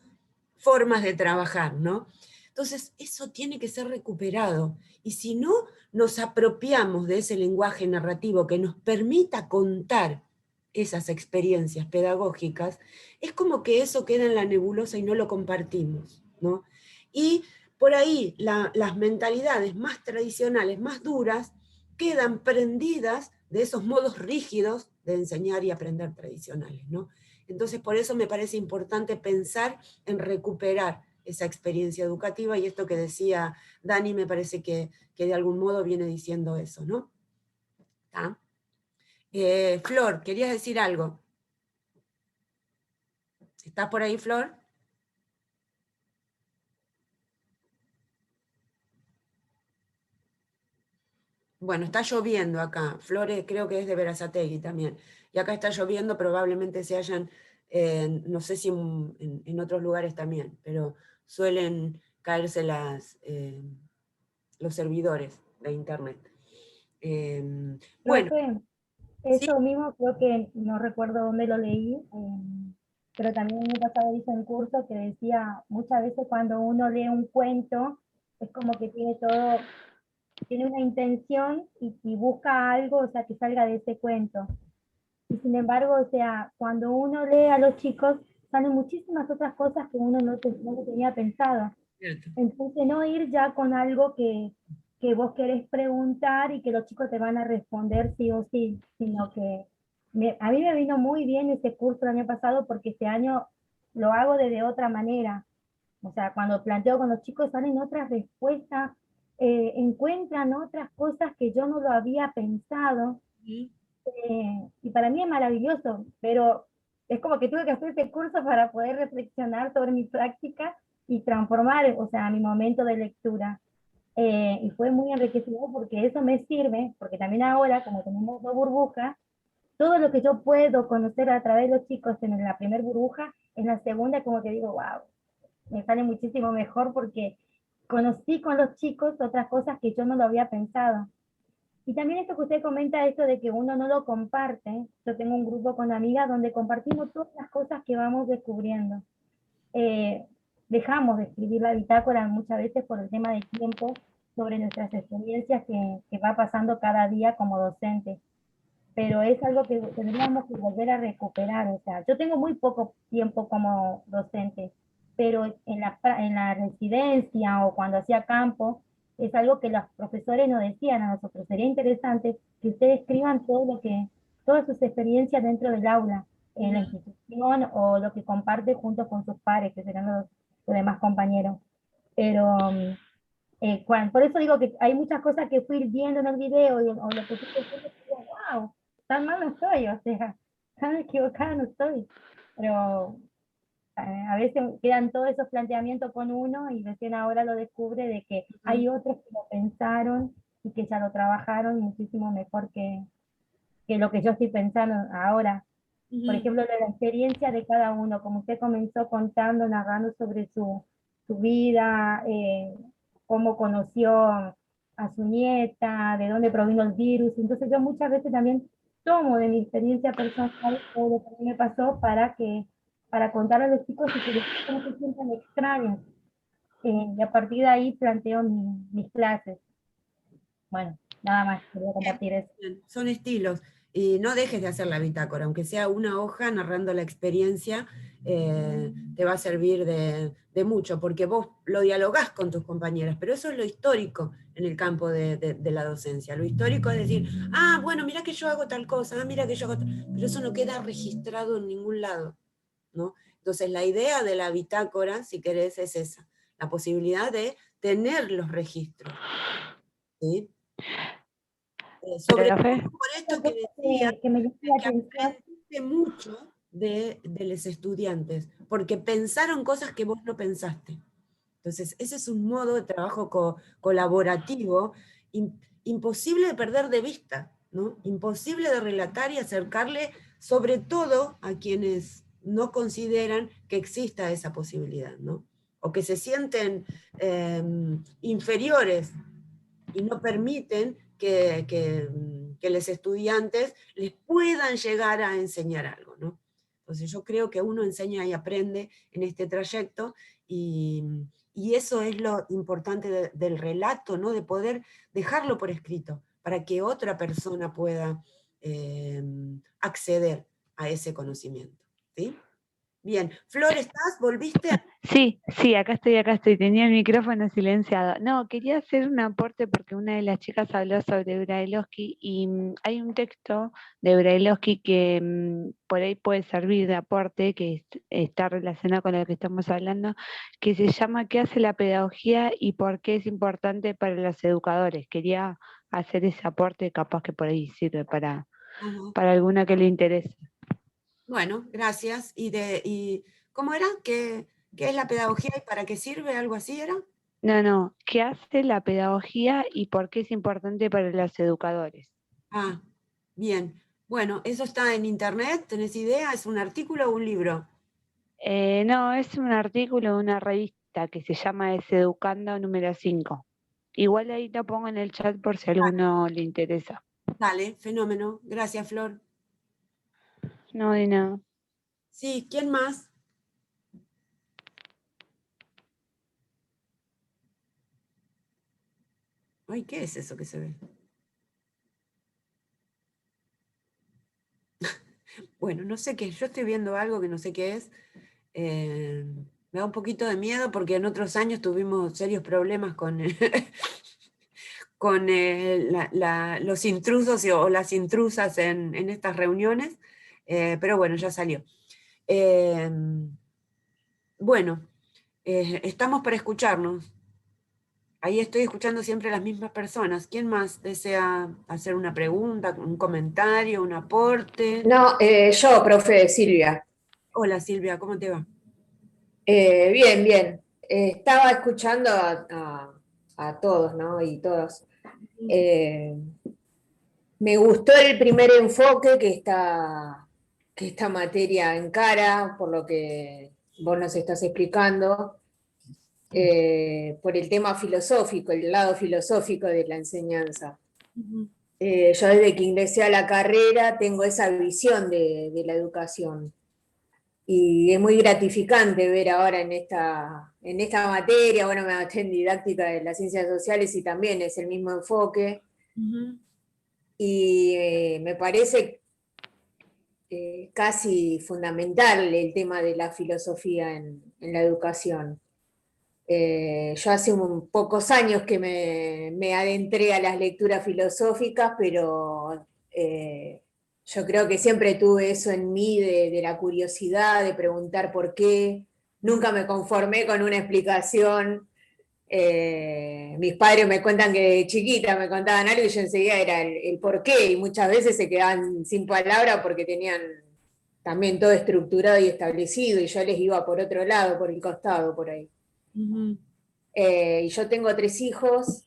formas de trabajar, ¿no? Entonces, eso tiene que ser recuperado. Y si no nos apropiamos de ese lenguaje narrativo que nos permita contar esas experiencias pedagógicas, es como que eso queda en la nebulosa y no lo compartimos, ¿no? Y por ahí las mentalidades más tradicionales, más duras, quedan prendidas de esos modos rígidos de enseñar y aprender tradicionales, ¿no? Entonces, por eso me parece importante pensar en recuperar esa experiencia educativa, y esto que decía Dani me parece que de algún modo viene diciendo eso, ¿no? ¿Está? Flor, ¿querías decir algo? ¿Estás por ahí, Flor? Bueno, está lloviendo acá. Flores creo que es de Berazategui también. Y acá está lloviendo, probablemente se hayan, no sé si en otros lugares también, pero suelen caerse los servidores de Internet. Bueno, Profe, ¿sí? eso mismo creo que no recuerdo dónde lo leí, pero también me pasaba hizo un curso que decía, muchas veces cuando uno lee un cuento, es como que tiene todo, tiene una intención y busca algo, o sea, que salga de ese cuento. Y sin embargo, o sea, cuando uno lee a los chicos, salen muchísimas otras cosas que uno no lo tenía pensado. Cierto. Entonces, no ir ya con algo que vos querés preguntar y que los chicos te van a responder sí o sí, sino que a mí me vino muy bien ese curso el año pasado porque este año lo hago de otra manera. O sea, cuando planteo con los chicos salen otras respuestas, encuentran otras cosas que yo no lo había pensado. Y para mí es maravilloso, pero es como que tuve que hacer este curso para poder reflexionar sobre mi práctica y transformar, o sea, mi momento de lectura. Y fue muy enriquecedor porque eso me sirve, porque también ahora, como tenemos dos burbujas, todo lo que yo puedo conocer a través de los chicos en la primera burbuja, en la segunda como que digo, wow, me sale muchísimo mejor porque conocí con los chicos otras cosas que yo no lo había pensado. Y también esto que usted comenta, esto de que uno no lo comparte. Yo tengo un grupo con amigas donde compartimos todas las cosas que vamos descubriendo. Eh, Dejamos de escribir la bitácora muchas veces por el tema del tiempo sobre nuestras experiencias que va pasando cada día como docente. Pero es algo que tendríamos que volver a recuperar. O sea, yo tengo muy poco tiempo como docente, pero en la residencia o cuando hacía campo, es algo que los profesores nos decían a nosotros. Sería interesante que ustedes escriban todas sus experiencias dentro del aula, en la institución o lo que comparte junto con sus pares, que serán los demás compañeros. Pero por eso digo que hay muchas cosas que fui viendo en el video o lo que fui diciendo, wow, tan mal no estoy, o sea, tan equivocada no estoy. Pero a veces quedan todos esos planteamientos con uno y recién ahora lo descubre de que hay otros que lo pensaron y que ya lo trabajaron muchísimo mejor que lo que yo estoy pensando ahora. Por ejemplo, la experiencia de cada uno, como usted comenzó contando, narrando sobre su vida, cómo conoció a su nieta, de dónde provino el virus. Entonces yo muchas veces también tomo de mi experiencia personal todo lo que a mí me pasó para contar a los chicos y que los chicos no se sientan extraños. Y a partir de ahí planteo mis clases. Bueno, nada más, quería compartir eso. Son estilos. Y no dejes de hacer la bitácora, aunque sea una hoja narrando la experiencia, te va a servir de mucho, porque vos lo dialogás con tus compañeras, pero eso es lo histórico en el campo de la docencia. Lo histórico es decir, ah, bueno, mira que yo hago tal cosa, ah, mira que yo hago tal, pero eso no queda registrado en ningún lado, ¿no? Entonces la idea de la bitácora, si querés, es esa, la posibilidad de tener los registros, ¿sí? Sobre todo por esto que decía, que me llama la que atención. aprendiste mucho de los estudiantes, porque pensaron cosas que vos no pensaste. Entonces, ese es un modo de trabajo colaborativo imposible de perder de vista, ¿no? Imposible de relatar y acercarle, sobre todo a quienes no consideran que exista esa posibilidad, ¿no? O que se sienten inferiores y no permiten que los estudiantes les puedan llegar a enseñar algo, ¿no? Entonces yo creo que uno enseña y aprende en este trayecto y eso es lo importante del relato, ¿no? De poder dejarlo por escrito para que otra persona pueda acceder a ese conocimiento, ¿sí? Bien, Flor, ¿estás? ¿Volviste? Sí, acá estoy, tenía el micrófono silenciado. No, quería hacer un aporte porque una de las chicas habló sobre Brailovsky y hay un texto de Brailovsky que por ahí puede servir de aporte, que está relacionado con lo que estamos hablando, que se llama ¿Qué hace la pedagogía y por qué es importante para los educadores? Quería hacer ese aporte, capaz que por ahí sirve para alguna que le interese. Bueno, gracias. ¿Y cómo era? ¿Qué es la pedagogía y para qué sirve? ¿Algo así era? No, ¿qué hace la pedagogía y por qué es importante para los educadores? Ah, bien. Bueno, eso está en internet, ¿tenés idea? ¿Es un artículo o un libro? No, es un artículo de una revista que se llama Deseducando número 5. igual ahí lo pongo en el chat por si a alguno le interesa. Dale, fenómeno. Gracias, Flor. No, de nada. Sí, ¿quién más? Ay, ¿qué es eso que se ve? Bueno, no sé qué, yo estoy viendo algo que no sé qué es. Me da un poquito de miedo porque en otros años tuvimos serios problemas con, con los intrusos o las intrusas en estas reuniones, pero bueno, ya salió. Bueno, estamos para escucharnos. Ahí estoy escuchando siempre a las mismas personas. ¿Quién más desea hacer una pregunta, un comentario, un aporte? No, yo, profe Silvia. Hola Silvia, ¿cómo te va? Bien, bien. Estaba escuchando a todos, ¿no? Y todas. Me gustó el primer enfoque que esta materia encara, por lo que vos nos estás explicando, por el tema filosófico, el lado filosófico de la enseñanza. Yo desde que ingresé a la carrera tengo esa visión de la educación. Y es muy gratificante ver ahora en esta materia, bueno, me metí en didáctica de las ciencias sociales y también es el mismo enfoque. Y me parece casi fundamental el tema de la filosofía en la educación. Yo hace pocos años que me adentré a las lecturas filosóficas, pero yo creo que siempre tuve eso en mí de la curiosidad, de preguntar por qué. Nunca me conformé con una explicación. Mis padres me cuentan que de chiquita me contaban algo y yo enseguida era el por qué, y muchas veces se quedaban sin palabra porque tenían también todo estructurado y establecido, y yo les iba por otro lado, por el costado, por ahí. Y yo tengo tres hijos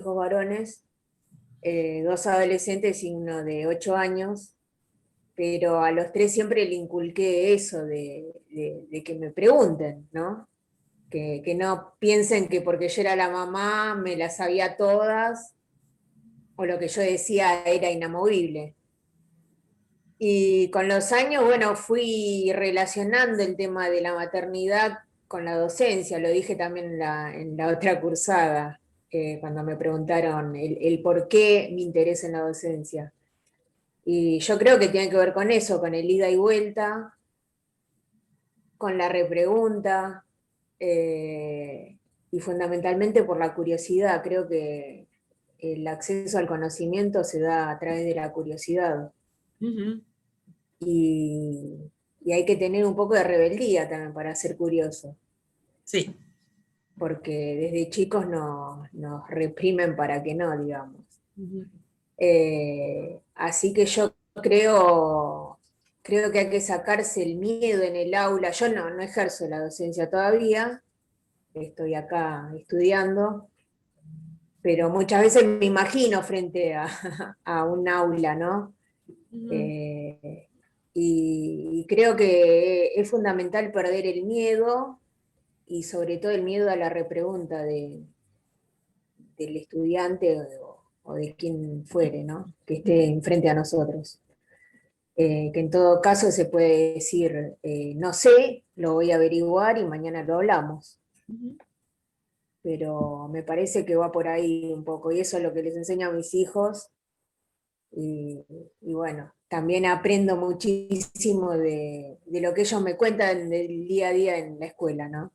varones, 2 adolescentes y uno de 8 años, pero a los tres siempre le inculqué eso de que me pregunten, ¿no? Que no piensen que porque yo era la mamá me las sabía todas, o lo que yo decía era inamovible. Y con los años, bueno, fui relacionando el tema de la maternidad con la docencia, lo dije también en la otra cursada, cuando me preguntaron el por qué mi interés en la docencia. Y yo creo que tiene que ver con eso, con el ida y vuelta, con la repregunta, y fundamentalmente por la curiosidad. Creo que el acceso al conocimiento se da a través de la curiosidad. Y hay que tener un poco de rebeldía también para ser curioso. Sí. Porque desde chicos nos reprimen para que no, digamos. Así que yo creo que hay que sacarse el miedo en el aula. Yo no ejerzo la docencia todavía, estoy acá estudiando, pero muchas veces me imagino frente a un aula, ¿no? Y creo que es fundamental perder el miedo, y sobre todo el miedo a la repregunta del estudiante o de quien fuere, ¿no? Que esté enfrente a nosotros. Que en todo caso se puede decir, no sé, lo voy a averiguar y mañana lo hablamos. Pero me parece que va por ahí un poco, y eso es lo que les enseño a mis hijos. Y bueno, también aprendo muchísimo de lo que ellos me cuentan del día a día en la escuela, ¿no?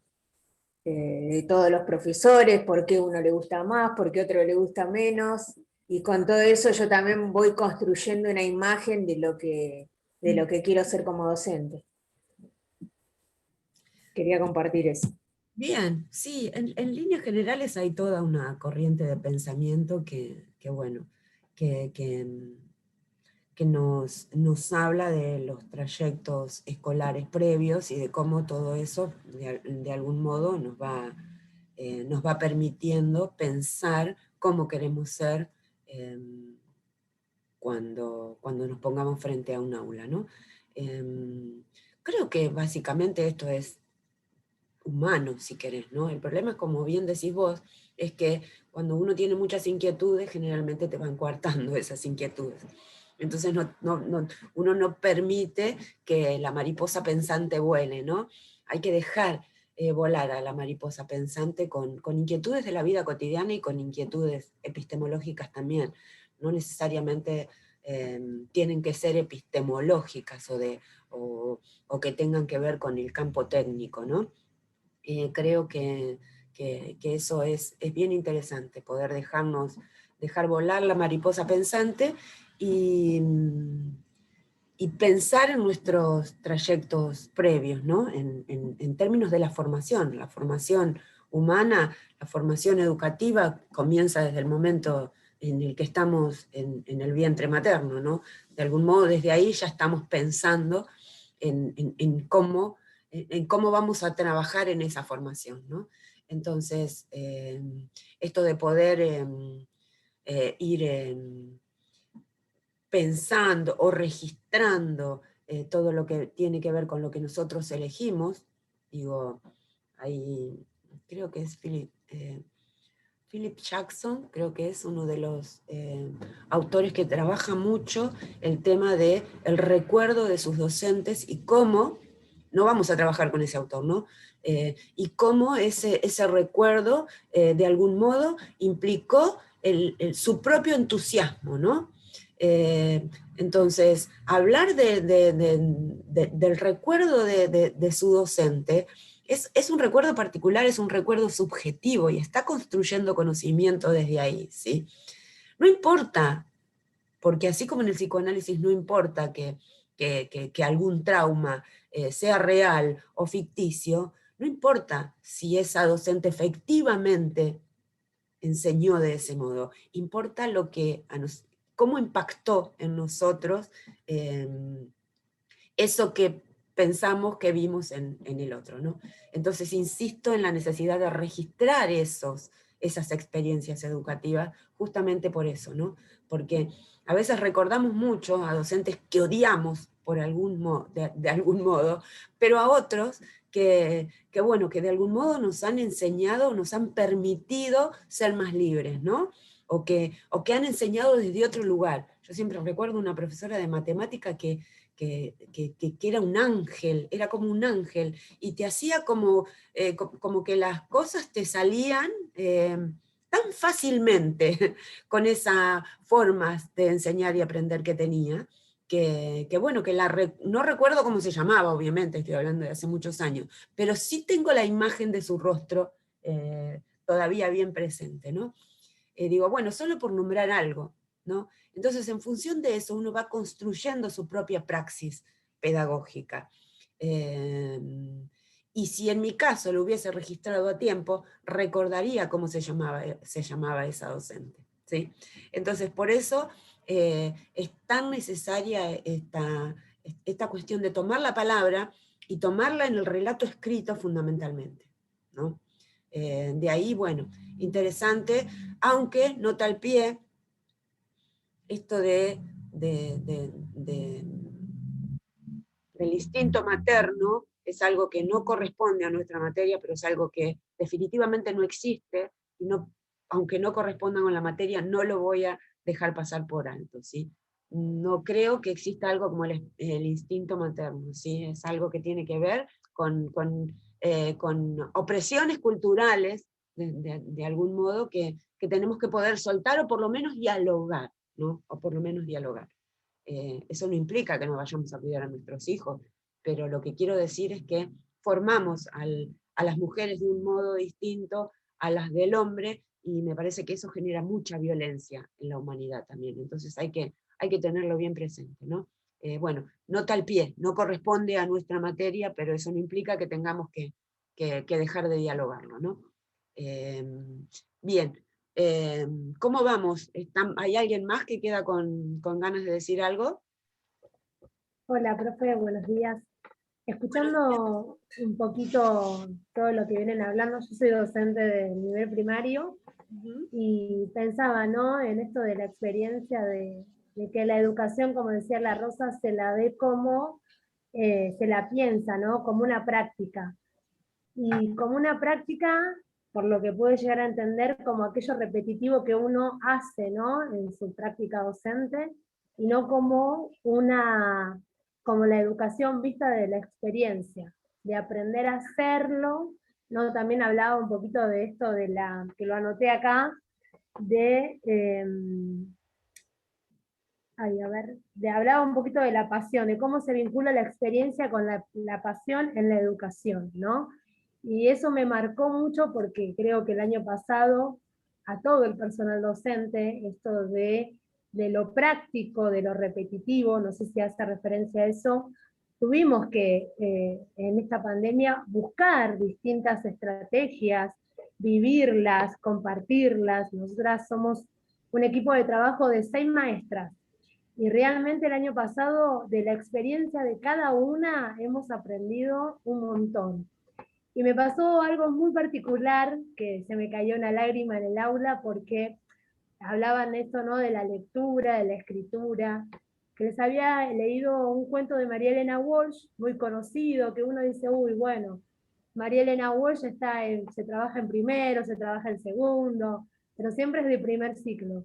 De todos los profesores, por qué uno le gusta más, por qué otro le gusta menos, y con todo eso yo también voy construyendo una imagen de lo que quiero ser como docente. Quería compartir eso. Bien, sí, en líneas generales hay toda una corriente de pensamiento que nos habla de los trayectos escolares previos y de cómo todo eso de algún modo nos va permitiendo pensar cómo queremos ser cuando nos pongamos frente a un aula, ¿no? Creo que básicamente esto es humano, si querés, ¿no? El problema es, como bien decís vos, es que cuando uno tiene muchas inquietudes, generalmente te van coartando esas inquietudes. Entonces uno no permite que la mariposa pensante vuele, ¿no? Hay que dejar volar a la mariposa pensante con inquietudes de la vida cotidiana y con inquietudes epistemológicas también. No necesariamente tienen que ser epistemológicas o que tengan que ver con el campo técnico, ¿no? Creo que eso es bien interesante, poder dejar volar la mariposa pensante y pensar en nuestros trayectos previos, ¿no? En términos de la formación humana, la formación educativa comienza desde el momento en el que estamos en el vientre materno, ¿no? De algún modo desde ahí ya estamos pensando en cómo vamos a trabajar en esa formación, ¿no? Entonces, esto de poder ir pensando o registrando todo lo que tiene que ver con lo que nosotros elegimos, digo, ahí creo que es Philip Jackson, creo que es uno de los autores que trabaja mucho el tema de el recuerdo de sus docentes y cómo, no vamos a trabajar con ese autor, ¿no? Y cómo ese recuerdo de algún modo implicó su propio entusiasmo, ¿no? Entonces, hablar del recuerdo de su docente es un recuerdo particular, es un recuerdo subjetivo y está construyendo conocimiento desde ahí, ¿sí? No importa, porque así como en el psicoanálisis no importa que algún trauma sea real o ficticio, no importa si esa docente efectivamente enseñó de ese modo, importa lo que cómo impactó en nosotros eso que pensamos que vimos en el otro, ¿no? Entonces insisto en la necesidad de registrar esas experiencias educativas justamente por eso, ¿no? Porque a veces recordamos mucho a docentes que odiamos de algún modo, pero a otros que de algún modo nos han enseñado, nos han permitido ser más libres, ¿no? O que han enseñado desde otro lugar. Yo siempre recuerdo una profesora de matemática que era un ángel, era como un ángel, y te hacía como que las cosas te salían tan fácilmente con esas formas de enseñar y aprender que tenía, no recuerdo cómo se llamaba, obviamente, estoy hablando de hace muchos años, pero sí tengo la imagen de su rostro todavía bien presente, ¿no? Digo, bueno, solo por nombrar algo, ¿no? Entonces, en función de eso, uno va construyendo su propia praxis pedagógica. Y si en mi caso lo hubiese registrado a tiempo, recordaría cómo se llamaba esa docente, ¿sí? Entonces, por eso es tan necesaria esta cuestión de tomar la palabra y tomarla en el relato escrito fundamentalmente, ¿no? De ahí, bueno, interesante, aunque nota al pie esto del instinto materno, es algo que no corresponde a nuestra materia, pero es algo que definitivamente no existe, y aunque no corresponda con la materia, no lo voy a dejar pasar por alto, ¿sí? No creo que exista algo como el instinto materno, ¿sí? Es algo que tiene que ver con opresiones culturales, de algún modo, que tenemos que poder soltar o por lo menos dialogar, ¿no? O por lo menos dialogar. Eso no implica que no vayamos a cuidar a nuestros hijos, pero lo que quiero decir es que formamos a las mujeres de un modo distinto a las del hombre, y me parece que eso genera mucha violencia en la humanidad también. Entonces hay que tenerlo bien presente, ¿no? Bueno, nota al pie, no corresponde a nuestra materia, pero eso no implica que tengamos que dejar de dialogarlo, ¿no? Bien, ¿cómo vamos? ¿Hay alguien más que queda con ganas de decir algo? Hola, profe, buenos días. Escuchando un poquito todo lo que vienen hablando, yo soy docente de nivel primario y pensaba, ¿no?, en esto de la experiencia de que la educación, como decía la Rosa, se la ve como, se la piensa, ¿no?, como una práctica. Y como una práctica, por lo que puede llegar a entender como aquello repetitivo que uno hace, ¿no?, en su práctica docente, y no como como la educación vista de la experiencia, de aprender a hacerlo, ¿no? También hablaba un poquito de esto, que lo anoté acá, hablaba un poquito de la pasión, de cómo se vincula la experiencia con la pasión en la educación, ¿no? Y eso me marcó mucho porque creo que el año pasado a todo el personal docente, esto de lo práctico, de lo repetitivo, no sé si hace referencia a eso, tuvimos que en esta pandemia buscar distintas estrategias, vivirlas, compartirlas. Nosotras somos un equipo de trabajo de 6 maestras, y realmente el año pasado de la experiencia de cada una hemos aprendido un montón. Y me pasó algo muy particular, que se me cayó una lágrima en el aula, porque hablaban esto, ¿no?, de la lectura, de la escritura, que les había leído un cuento de María Elena Walsh, muy conocido, que uno dice, uy, bueno, María Elena Walsh se trabaja en primero, se trabaja en segundo, pero siempre es de primer ciclo.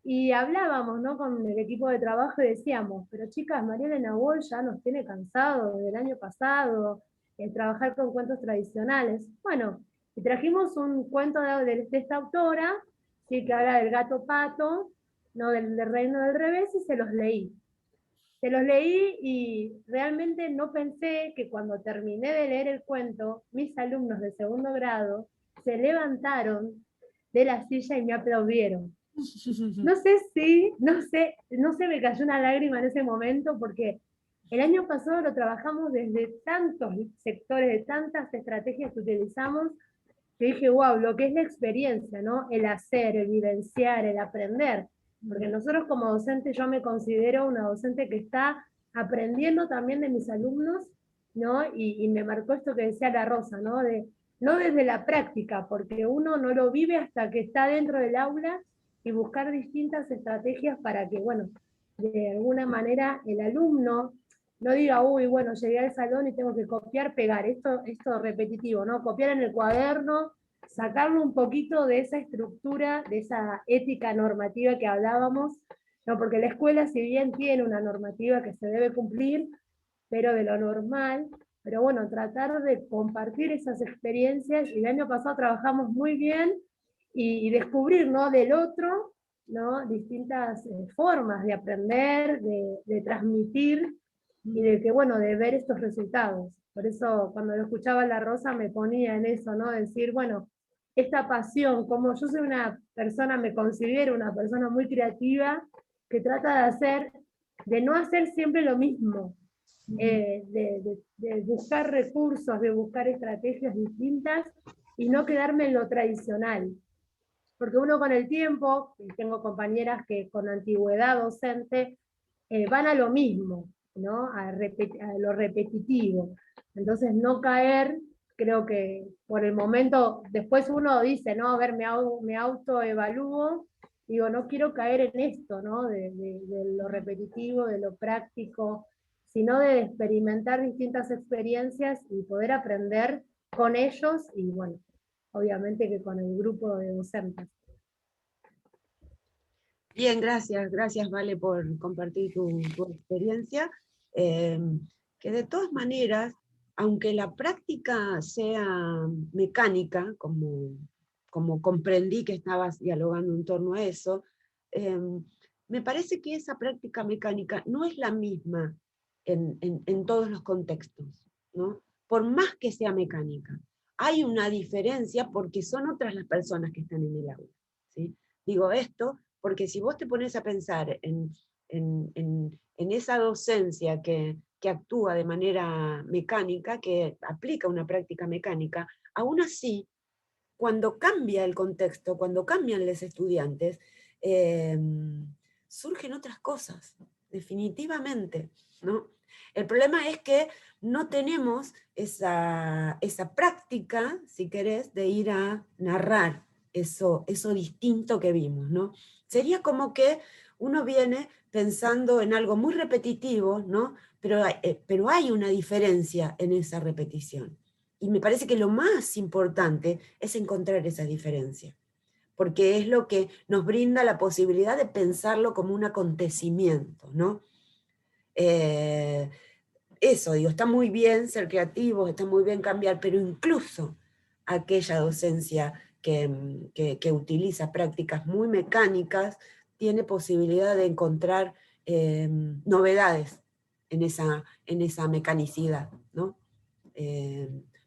Y hablábamos, ¿no?, con el equipo de trabajo y decíamos, pero chicas, María Elena Walsh ya nos tiene cansados desde el año pasado, trabajar con cuentos tradicionales. Bueno, y trajimos un cuento de esta autora, ¿sí?, que habla del gato pato, ¿no?, del reino del revés, y se los leí. Se los leí y realmente no pensé que cuando terminé de leer el cuento, mis alumnos de segundo grado se levantaron de la silla y me aplaudieron. No sé, me cayó una lágrima en ese momento, porque el año pasado lo trabajamos desde tantos sectores, de tantas estrategias que utilizamos, que dije, wow, lo que es la experiencia, ¿no? El hacer, el vivenciar, el aprender. Porque nosotros como docentes, yo me considero una docente que está aprendiendo también de mis alumnos, ¿no? Y me marcó esto que decía la Rosa, ¿no? No desde la práctica, porque uno no lo vive hasta que está dentro del aula, y buscar distintas estrategias para que, bueno, de alguna manera el alumno no diga, uy, bueno, llegué al salón y tengo que copiar, pegar, esto repetitivo, ¿no? Copiar en el cuaderno, sacarlo un poquito de esa estructura, de esa ética normativa que hablábamos, ¿no? Porque la escuela, si bien tiene una normativa que se debe cumplir, pero de lo normal, pero bueno, tratar de compartir esas experiencias, y el año pasado trabajamos muy bien, y descubrir, ¿no?, del otro, ¿no?, distintas formas de aprender, de transmitir, y de que, bueno, de ver estos resultados. Por eso cuando lo escuchaba la Rosa me ponía en eso, ¿no?, decir, bueno, esta pasión, como yo soy una persona, me considero una persona muy creativa, que trata de no hacer siempre lo mismo, de buscar recursos, de buscar estrategias distintas, y no quedarme en lo tradicional. Porque uno con el tiempo, y tengo compañeras que con antigüedad docente, van a lo mismo, ¿no?, a lo repetitivo. Entonces no caer, creo que por el momento, después uno dice, no, a ver, me autoevalúo, digo, no quiero caer en esto, ¿no?, de lo repetitivo, de lo práctico, sino de experimentar distintas experiencias y poder aprender con ellos, y bueno, obviamente que con el grupo de docentes. Bien, gracias, Vale, por compartir tu experiencia, que de todas maneras, aunque la práctica sea mecánica, como comprendí que estabas dialogando en torno a eso, me parece que esa práctica mecánica no es la misma en todos los contextos, ¿no? Por más que sea mecánica. Hay una diferencia porque son otras las personas que están en el aula, ¿sí? Digo esto porque si vos te pones a pensar en esa docencia que actúa de manera mecánica, que aplica una práctica mecánica, aún así, cuando cambia el contexto, cuando cambian los estudiantes, surgen otras cosas, definitivamente, ¿no? El problema es que no tenemos esa práctica, si querés, de ir a narrar eso distinto que vimos, ¿no? Sería como que uno viene pensando en algo muy repetitivo, ¿no? Pero hay una diferencia en esa repetición. y me parece que lo más importante es encontrar esa diferencia, porque es lo que nos brinda la posibilidad de pensarlo como un acontecimiento, ¿no? Eso, digo, está muy bien ser creativos, está muy bien cambiar, pero incluso aquella docencia que utiliza prácticas muy mecánicas tiene posibilidad de encontrar novedades en esa mecanicidad, ¿no?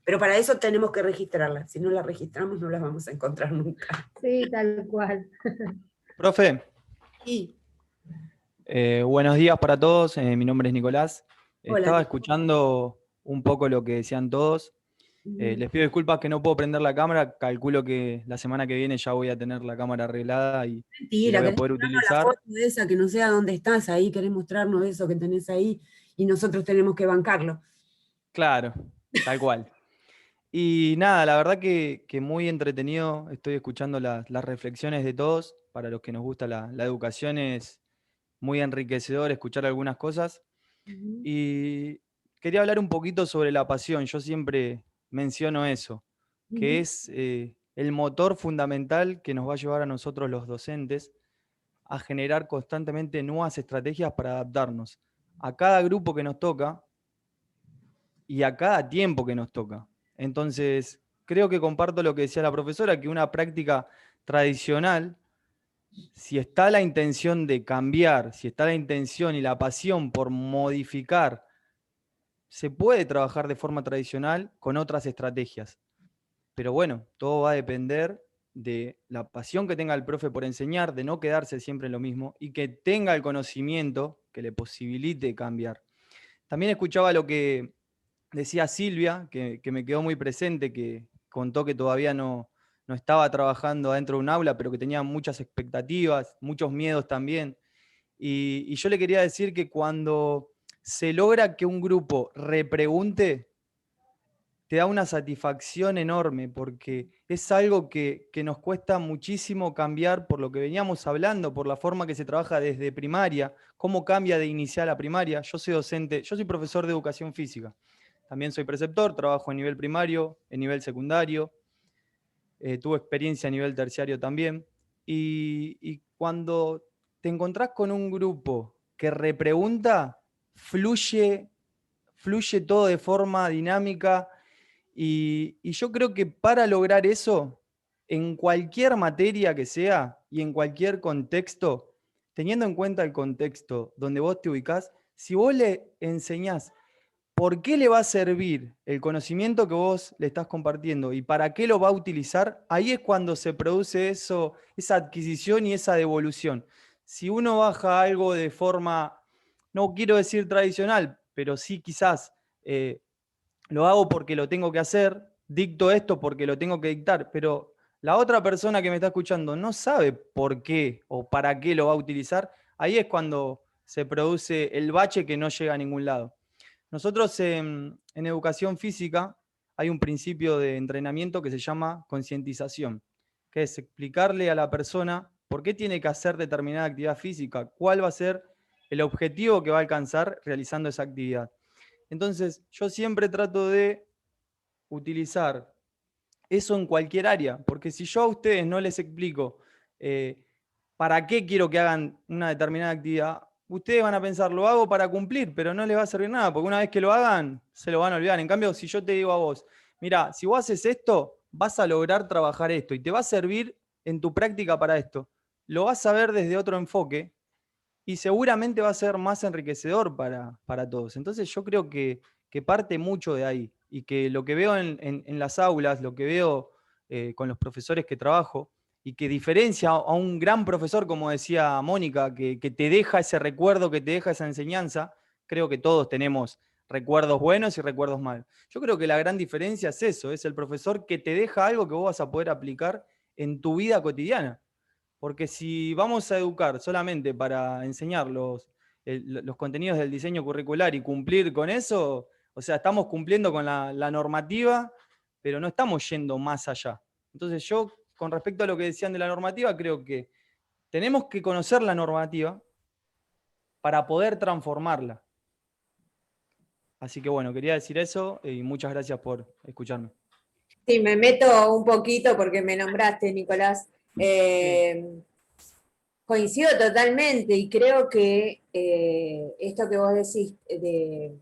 Pero para eso tenemos que registrarlas. Si no las registramos, no las vamos a encontrar nunca. Sí, tal cual. Profe, Sí, buenos días para todos. Mi nombre es Nicolás. hola. Estaba escuchando un poco lo que decían todos. Les pido disculpas que no puedo prender la cámara. Calculo que la semana que viene ya voy a tener la cámara arreglada y la Mentira, voy a querés poder mostrarnos la utilizar. foto de esa, que no sea dónde estás ahí, querés mostrarnos eso que tenés ahí y nosotros tenemos que bancarlo. Claro, tal cual. Y nada, la verdad que muy entretenido. Estoy escuchando las reflexiones de todos. Para los que nos gusta la educación es muy enriquecedor escuchar algunas cosas. Y quería hablar un poquito sobre la pasión. Yo siempre menciono eso, que es el motor fundamental que nos va a llevar a nosotros los docentes a generar constantemente nuevas estrategias para adaptarnos a cada grupo que nos toca y a cada tiempo que nos toca. Entonces, creo que comparto lo que decía la profesora, que una práctica tradicional, si está la intención de cambiar, si está la intención y la pasión por modificar, se puede trabajar de forma tradicional con otras estrategias. Pero bueno, todo va a depender de la pasión que tenga el profe por enseñar, de no quedarse siempre en lo mismo y que tenga el conocimiento que le posibilite cambiar. También escuchaba lo que decía Silvia, que me quedó muy presente, que contó que todavía no estaba trabajando adentro de un aula, pero que tenía muchas expectativas, muchos miedos también. Y yo le quería decir que cuando se logra que un grupo repregunte, te da una satisfacción enorme, porque es algo que nos cuesta muchísimo cambiar por lo que veníamos hablando, por la forma que se trabaja desde primaria, cómo cambia de inicial a primaria. Yo soy docente, yo soy profesor de educación física. También soy preceptor, trabajo en nivel primario, en nivel secundario, tuve experiencia a nivel terciario también. Y cuando te encontrás con un grupo que repregunta, fluye todo de forma dinámica. Y yo creo que para lograr eso, en cualquier materia que sea y en cualquier contexto, teniendo en cuenta el contexto donde vos te ubicás, si vos le enseñás por qué le va a servir el conocimiento que vos le estás compartiendo y para qué lo va a utilizar, ahí es cuando se produce eso, esa adquisición y esa devolución. Si uno baja algo de forma, no quiero decir tradicional, pero sí quizás lo hago porque lo tengo que hacer, dicto esto porque lo tengo que dictar, pero la otra persona que me está escuchando no sabe por qué o para qué lo va a utilizar, ahí es cuando se produce el bache que no llega a ningún lado. Nosotros en educación física hay un principio de entrenamiento que se llama concientización, que es explicarle a la persona por qué tiene que hacer determinada actividad física, cuál va a ser el objetivo que va a alcanzar realizando esa actividad. Entonces, yo siempre trato de utilizar eso en cualquier área, porque si yo a ustedes no les explico para qué quiero que hagan una determinada actividad, ustedes van a pensar, lo hago para cumplir, pero no les va a servir nada, porque una vez que lo hagan, se lo van a olvidar. En cambio, si yo te digo a vos, mira, si vos haces esto, vas a lograr trabajar esto y te va a servir en tu práctica para esto, lo vas a ver desde otro enfoque y seguramente va a ser más enriquecedor para todos. Entonces yo creo que parte mucho de ahí y que lo que veo en las aulas, lo que veo con los profesores que trabajo y que diferencia a un gran profesor, como decía Mónica, que te deja ese recuerdo, que te deja esa enseñanza, creo que todos tenemos recuerdos buenos y recuerdos malos. Yo creo que la gran diferencia es eso, es el profesor que te deja algo que vos vas a poder aplicar en tu vida cotidiana. Porque si vamos a educar solamente para enseñar los contenidos del diseño curricular y cumplir con eso, o sea, estamos cumpliendo con la normativa, pero no estamos yendo más allá. Entonces yo, con respecto a lo que decían de la normativa, creo que tenemos que conocer la normativa para poder transformarla. Así que bueno, quería decir eso y muchas gracias por escucharme. Sí, me meto un poquito porque me nombraste, Nicolás. Coincido totalmente y creo que esto que vos decís de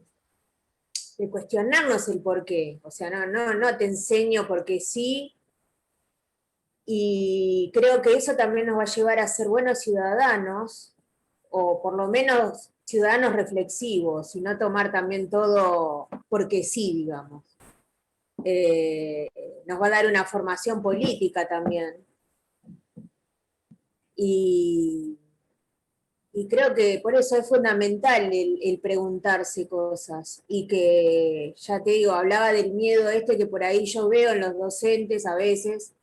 cuestionarnos el por qué, o sea, no te enseño porque sí, y creo que eso también nos va a llevar a ser buenos ciudadanos, o por lo menos ciudadanos reflexivos, y no tomar también todo porque sí, digamos. Nos va a dar una formación política también. Y creo que por eso es fundamental el preguntarse cosas. Y que, ya te digo, hablaba del miedo este que por ahí yo veo en los docentes a veces,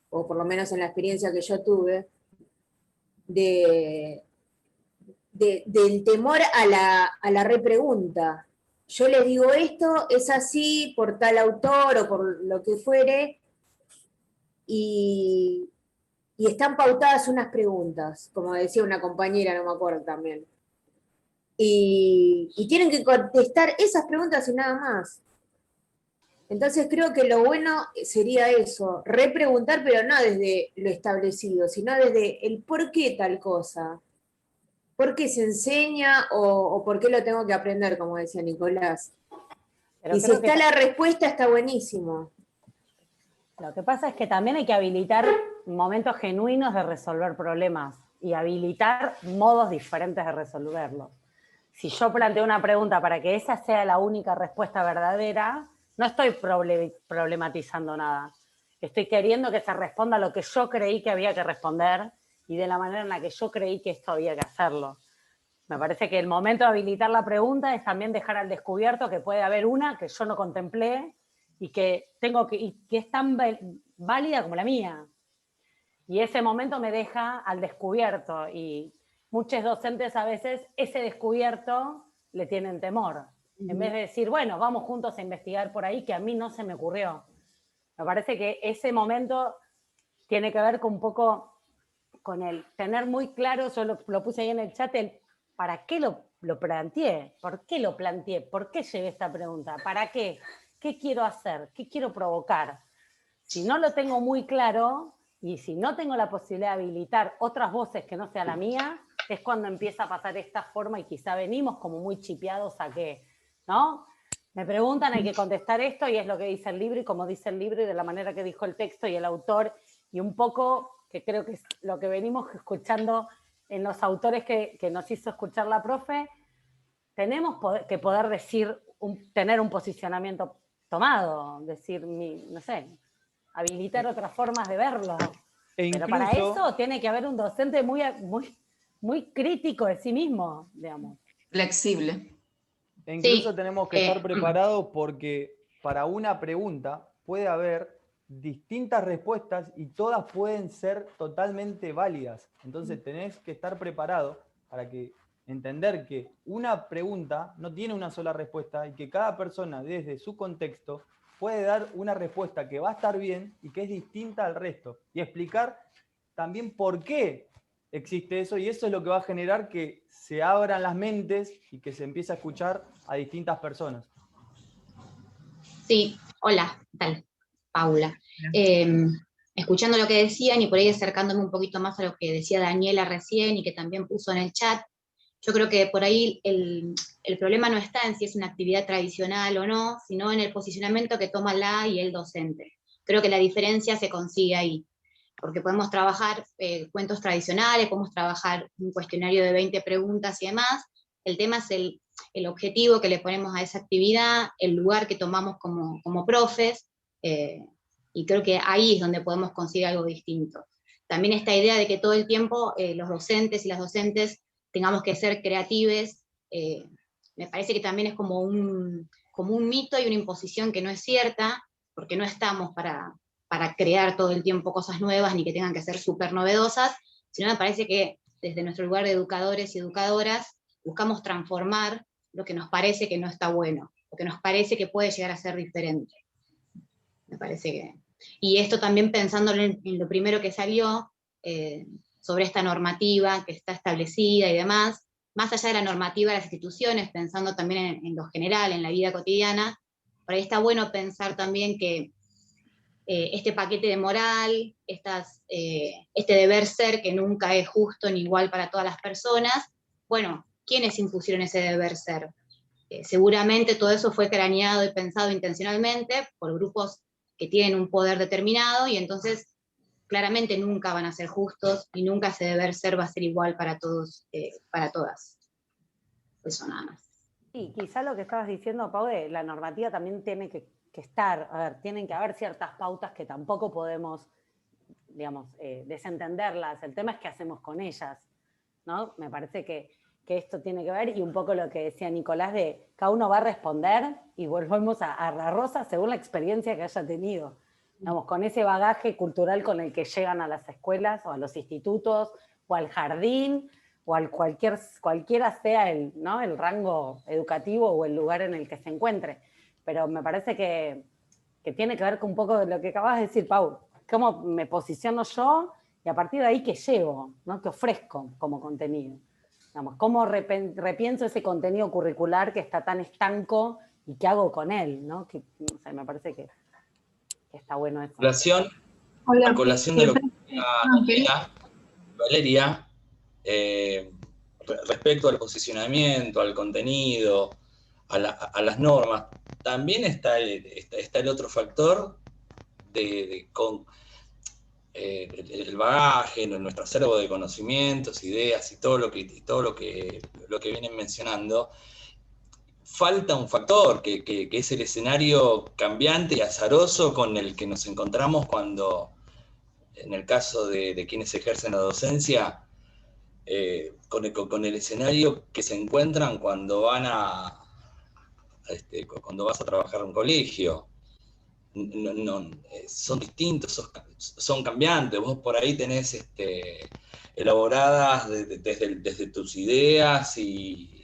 o por lo menos en la experiencia que yo tuve, del temor a la repregunta. Yo les digo esto, es así por tal autor o por lo que fuere, y están pautadas unas preguntas, como decía una compañera, no me acuerdo también. Y tienen que contestar esas preguntas y nada más. Entonces creo que lo bueno sería eso, repreguntar, pero no desde lo establecido, sino desde el por qué tal cosa. ¿Por qué se enseña o por qué lo tengo que aprender, como decía Nicolás? Pero y si creo que está la respuesta, está buenísimo. lo que pasa es que también hay que habilitar momentos genuinos de resolver problemas y habilitar modos diferentes de resolverlos. Si yo planteo una pregunta para que esa sea la única respuesta verdadera, no estoy problematizando nada. Estoy queriendo que se responda lo que yo creí que había que responder y de la manera en la que yo creí que esto había que hacerlo. Me parece que el momento de habilitar la pregunta es también dejar al descubierto que puede haber una que yo no contemplé y que es tan válida como la mía. Y ese momento me deja al descubierto y muchos docentes a veces ese descubierto le tienen temor. En vez de decir, bueno, vamos juntos a investigar por ahí, que a mí no se me ocurrió. Me parece que ese momento tiene que ver con un poco con el tener muy claro, yo lo puse ahí en el chat, el para qué lo planteé, por qué lo planteé, por qué llevé esta pregunta, para qué, qué quiero hacer, qué quiero provocar. Si no lo tengo muy claro y si no tengo la posibilidad de habilitar otras voces que no sea la mía, es cuando empieza a pasar esta forma y quizá venimos como muy chipeados a que, ¿no? Me preguntan, hay que contestar esto y es lo que dice el libro y como dice el libro y de la manera que dijo el texto y el autor y un poco, que creo que es lo que venimos escuchando en los autores que nos hizo escuchar la profe, tenemos que poder decir, tener un posicionamiento tomado, decir, no sé, habilitar otras formas de verlo. Pero para eso tiene que haber un docente muy crítico de sí mismo, digamos. Flexible. E incluso tenemos que estar preparados porque para una pregunta puede haber distintas respuestas y todas pueden ser totalmente válidas. Entonces tenés que estar preparado para entender que una pregunta no tiene una sola respuesta y que cada persona desde su contexto puede dar una respuesta que va a estar bien y que es distinta al resto. Y explicar también por qué existe eso, y eso es lo que va a generar que se abran las mentes y que se empiece a escuchar a distintas personas. Sí, hola, ¿qué tal? Paula. Escuchando lo que decían y por ahí acercándome un poquito más a lo que decía Daniela recién y que también puso en el chat, yo creo que por ahí el problema no está en si es una actividad tradicional o no, sino en el posicionamiento que toma la y el docente. Creo que la diferencia se consigue ahí, porque podemos trabajar cuentos tradicionales, podemos trabajar un cuestionario de 20 preguntas y demás. El tema es el objetivo que le ponemos a esa actividad, el lugar que tomamos como profes, y creo que ahí es donde podemos conseguir algo distinto. También esta idea de que todo el tiempo los docentes y las docentes tengamos que ser creativos, me parece que también es como un mito y una imposición que no es cierta, porque no estamos para crear todo el tiempo cosas nuevas, ni que tengan que ser súper novedosas, sino me parece que desde nuestro lugar de educadores y educadoras buscamos transformar lo que nos parece que no está bueno, lo que nos parece que puede llegar a ser diferente. Me parece que... Y esto también pensándolo en lo primero que salió, sobre esta normativa que está establecida y demás, más allá de la normativa de las instituciones, pensando también en lo general, en la vida cotidiana, por ahí está bueno pensar también que este paquete de moral, este deber ser que nunca es justo ni igual para todas las personas, bueno, ¿quiénes impusieron ese deber ser? Seguramente todo eso fue craneado y pensado intencionalmente por grupos que tienen un poder determinado, y entonces claramente nunca van a ser justos y nunca ese deber ser va a ser igual para todos, para todas. Eso nada más. Sí, quizá lo que estabas diciendo, Pau, de la normativa también tiene que estar, a ver, tienen que haber ciertas pautas que tampoco podemos, digamos, desentenderlas. El tema es qué hacemos con ellas, ¿no? Me parece que esto tiene que ver, y un poco lo que decía Nicolás, de cada uno va a responder, y volvemos a la Rosa según la experiencia que haya tenido. Digamos, con ese bagaje cultural con el que llegan a las escuelas o a los institutos o al jardín o al cualquiera sea ¿no? el rango educativo o el lugar en el que se encuentre. Pero me parece que tiene que ver con un poco de lo que acabas de decir, Pau, cómo me posiciono yo y a partir de ahí qué llevo, ¿no? Qué ofrezco como contenido. Digamos, cómo repienso ese contenido curricular que está tan estanco y qué hago con él, ¿no? Que, no sé, me parece que está bueno eso. A colación de lo que decía Valeria, respecto al posicionamiento, al contenido, a las normas, también está el otro factor el bagaje, nuestro acervo de conocimientos, ideas y todo lo que vienen mencionando. Falta un factor que es el escenario cambiante y azaroso con el que nos encontramos cuando, en el caso de quienes ejercen la docencia, con el escenario que se encuentran cuando cuando vas a trabajar en un colegio. Son distintos, son cambiantes. Vos por ahí tenés elaboradas desde tus ideas y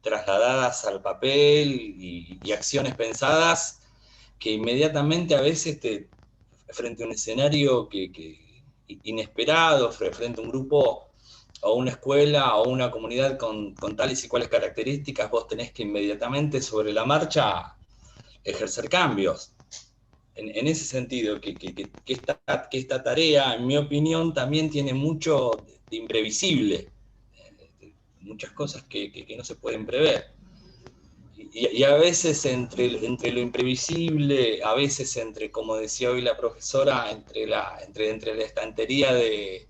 trasladadas al papel y acciones pensadas que inmediatamente a veces frente a un escenario inesperado, frente a un grupo o una escuela o una comunidad con tales y cuales características, vos tenés que inmediatamente sobre la marcha ejercer cambios. En ese sentido, que esta tarea, en mi opinión, también tiene mucho de imprevisible, muchas cosas que no se pueden prever. Y a veces entre lo imprevisible, a veces entre, como decía hoy la profesora, entre la estantería de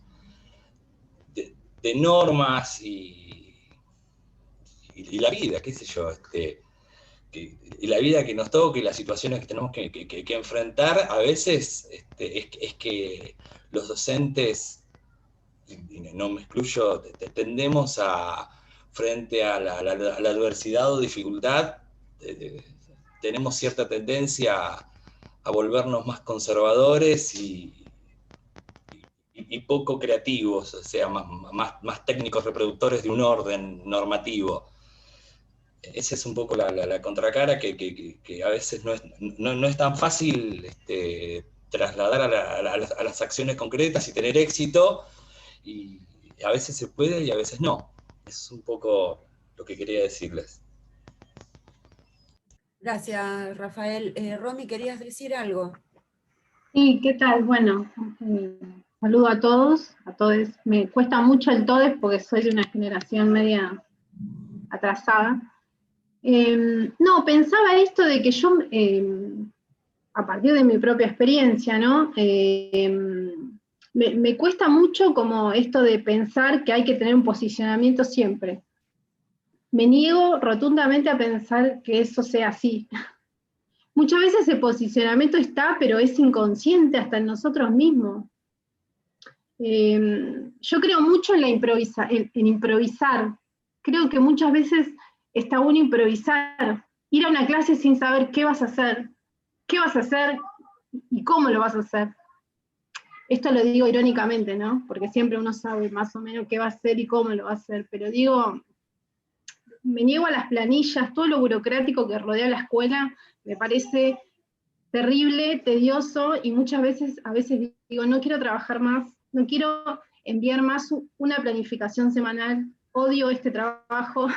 normas y la vida, qué sé yo, y la vida que nos toca y las situaciones que tenemos que enfrentar, a veces es que los docentes, y no me excluyo, tendemos frente a la adversidad o dificultad, tenemos cierta tendencia a volvernos más conservadores y poco creativos, o sea, más técnicos reproductores de un orden normativo. Esa es un poco la contracara que a veces no es tan fácil trasladar a las acciones concretas y tener éxito, y a veces se puede y a veces no. Es un poco lo que quería decirles. Gracias, Rafael. Romy, ¿querías decir algo? Sí, ¿qué tal? Bueno, saludo a todos, a todos. Me cuesta mucho el todes porque soy de una generación media atrasada. No, pensaba esto de que yo, a partir de mi propia experiencia, ¿no? Me cuesta mucho como esto de pensar que hay que tener un posicionamiento siempre. Me niego rotundamente a pensar que eso sea así. Muchas veces ese posicionamiento está, pero es inconsciente hasta en nosotros mismos. Yo creo mucho en en improvisar. Creo que muchas veces está bueno improvisar, ir a una clase sin saber qué vas a hacer y cómo lo vas a hacer. Esto lo digo irónicamente, ¿no? Porque siempre uno sabe más o menos qué va a hacer y cómo lo va a hacer, pero digo, me niego a las planillas, todo lo burocrático que rodea la escuela me parece terrible, tedioso, y muchas veces, a veces digo, no quiero trabajar más, no quiero enviar más una planificación semanal, odio este trabajo.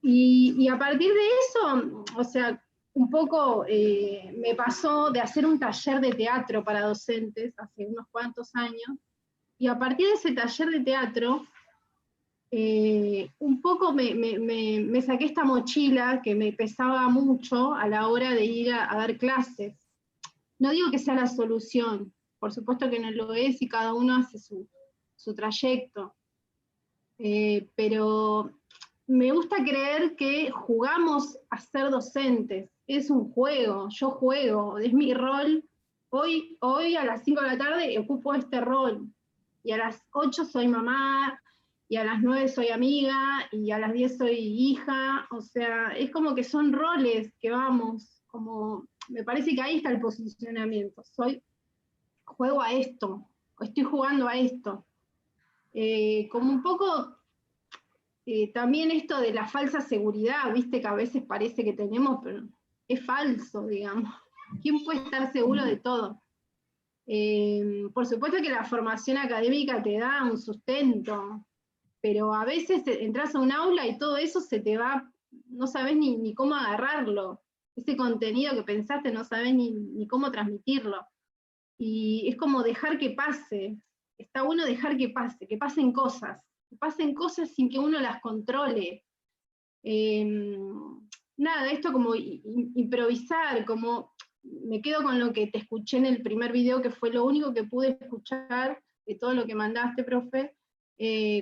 Y a partir de eso, o sea, un poco me pasó de hacer un taller de teatro para docentes hace unos cuantos años, y a partir de ese taller de teatro, un poco me saqué esta mochila que me pesaba mucho a la hora de ir a dar clases. No digo que sea la solución, por supuesto que no lo es y cada uno hace su trayecto, pero me gusta creer que jugamos a ser docentes, es un juego, yo juego, es mi rol. Hoy a las 5 de la tarde ocupo este rol, y a las 8 soy mamá, y a las 9 soy amiga, y a las 10 soy hija, o sea, es como que son roles que vamos, como, me parece que ahí está el posicionamiento, juego a esto, o estoy jugando a esto. Como un poco también esto de la falsa seguridad, viste que a veces parece que tenemos, pero es falso, digamos. ¿Quién puede estar seguro de todo? Por supuesto que la formación académica te da un sustento, pero a veces entras a un aula y todo eso se te va, no sabes ni cómo agarrarlo. Ese contenido que pensaste no sabes ni cómo transmitirlo. Y es como dejar que pase. Está bueno dejar que pasen cosas sin que uno las controle. Nada, esto como improvisar, como me quedo con lo que te escuché en el primer video, que fue lo único que pude escuchar de todo lo que mandaste, profe,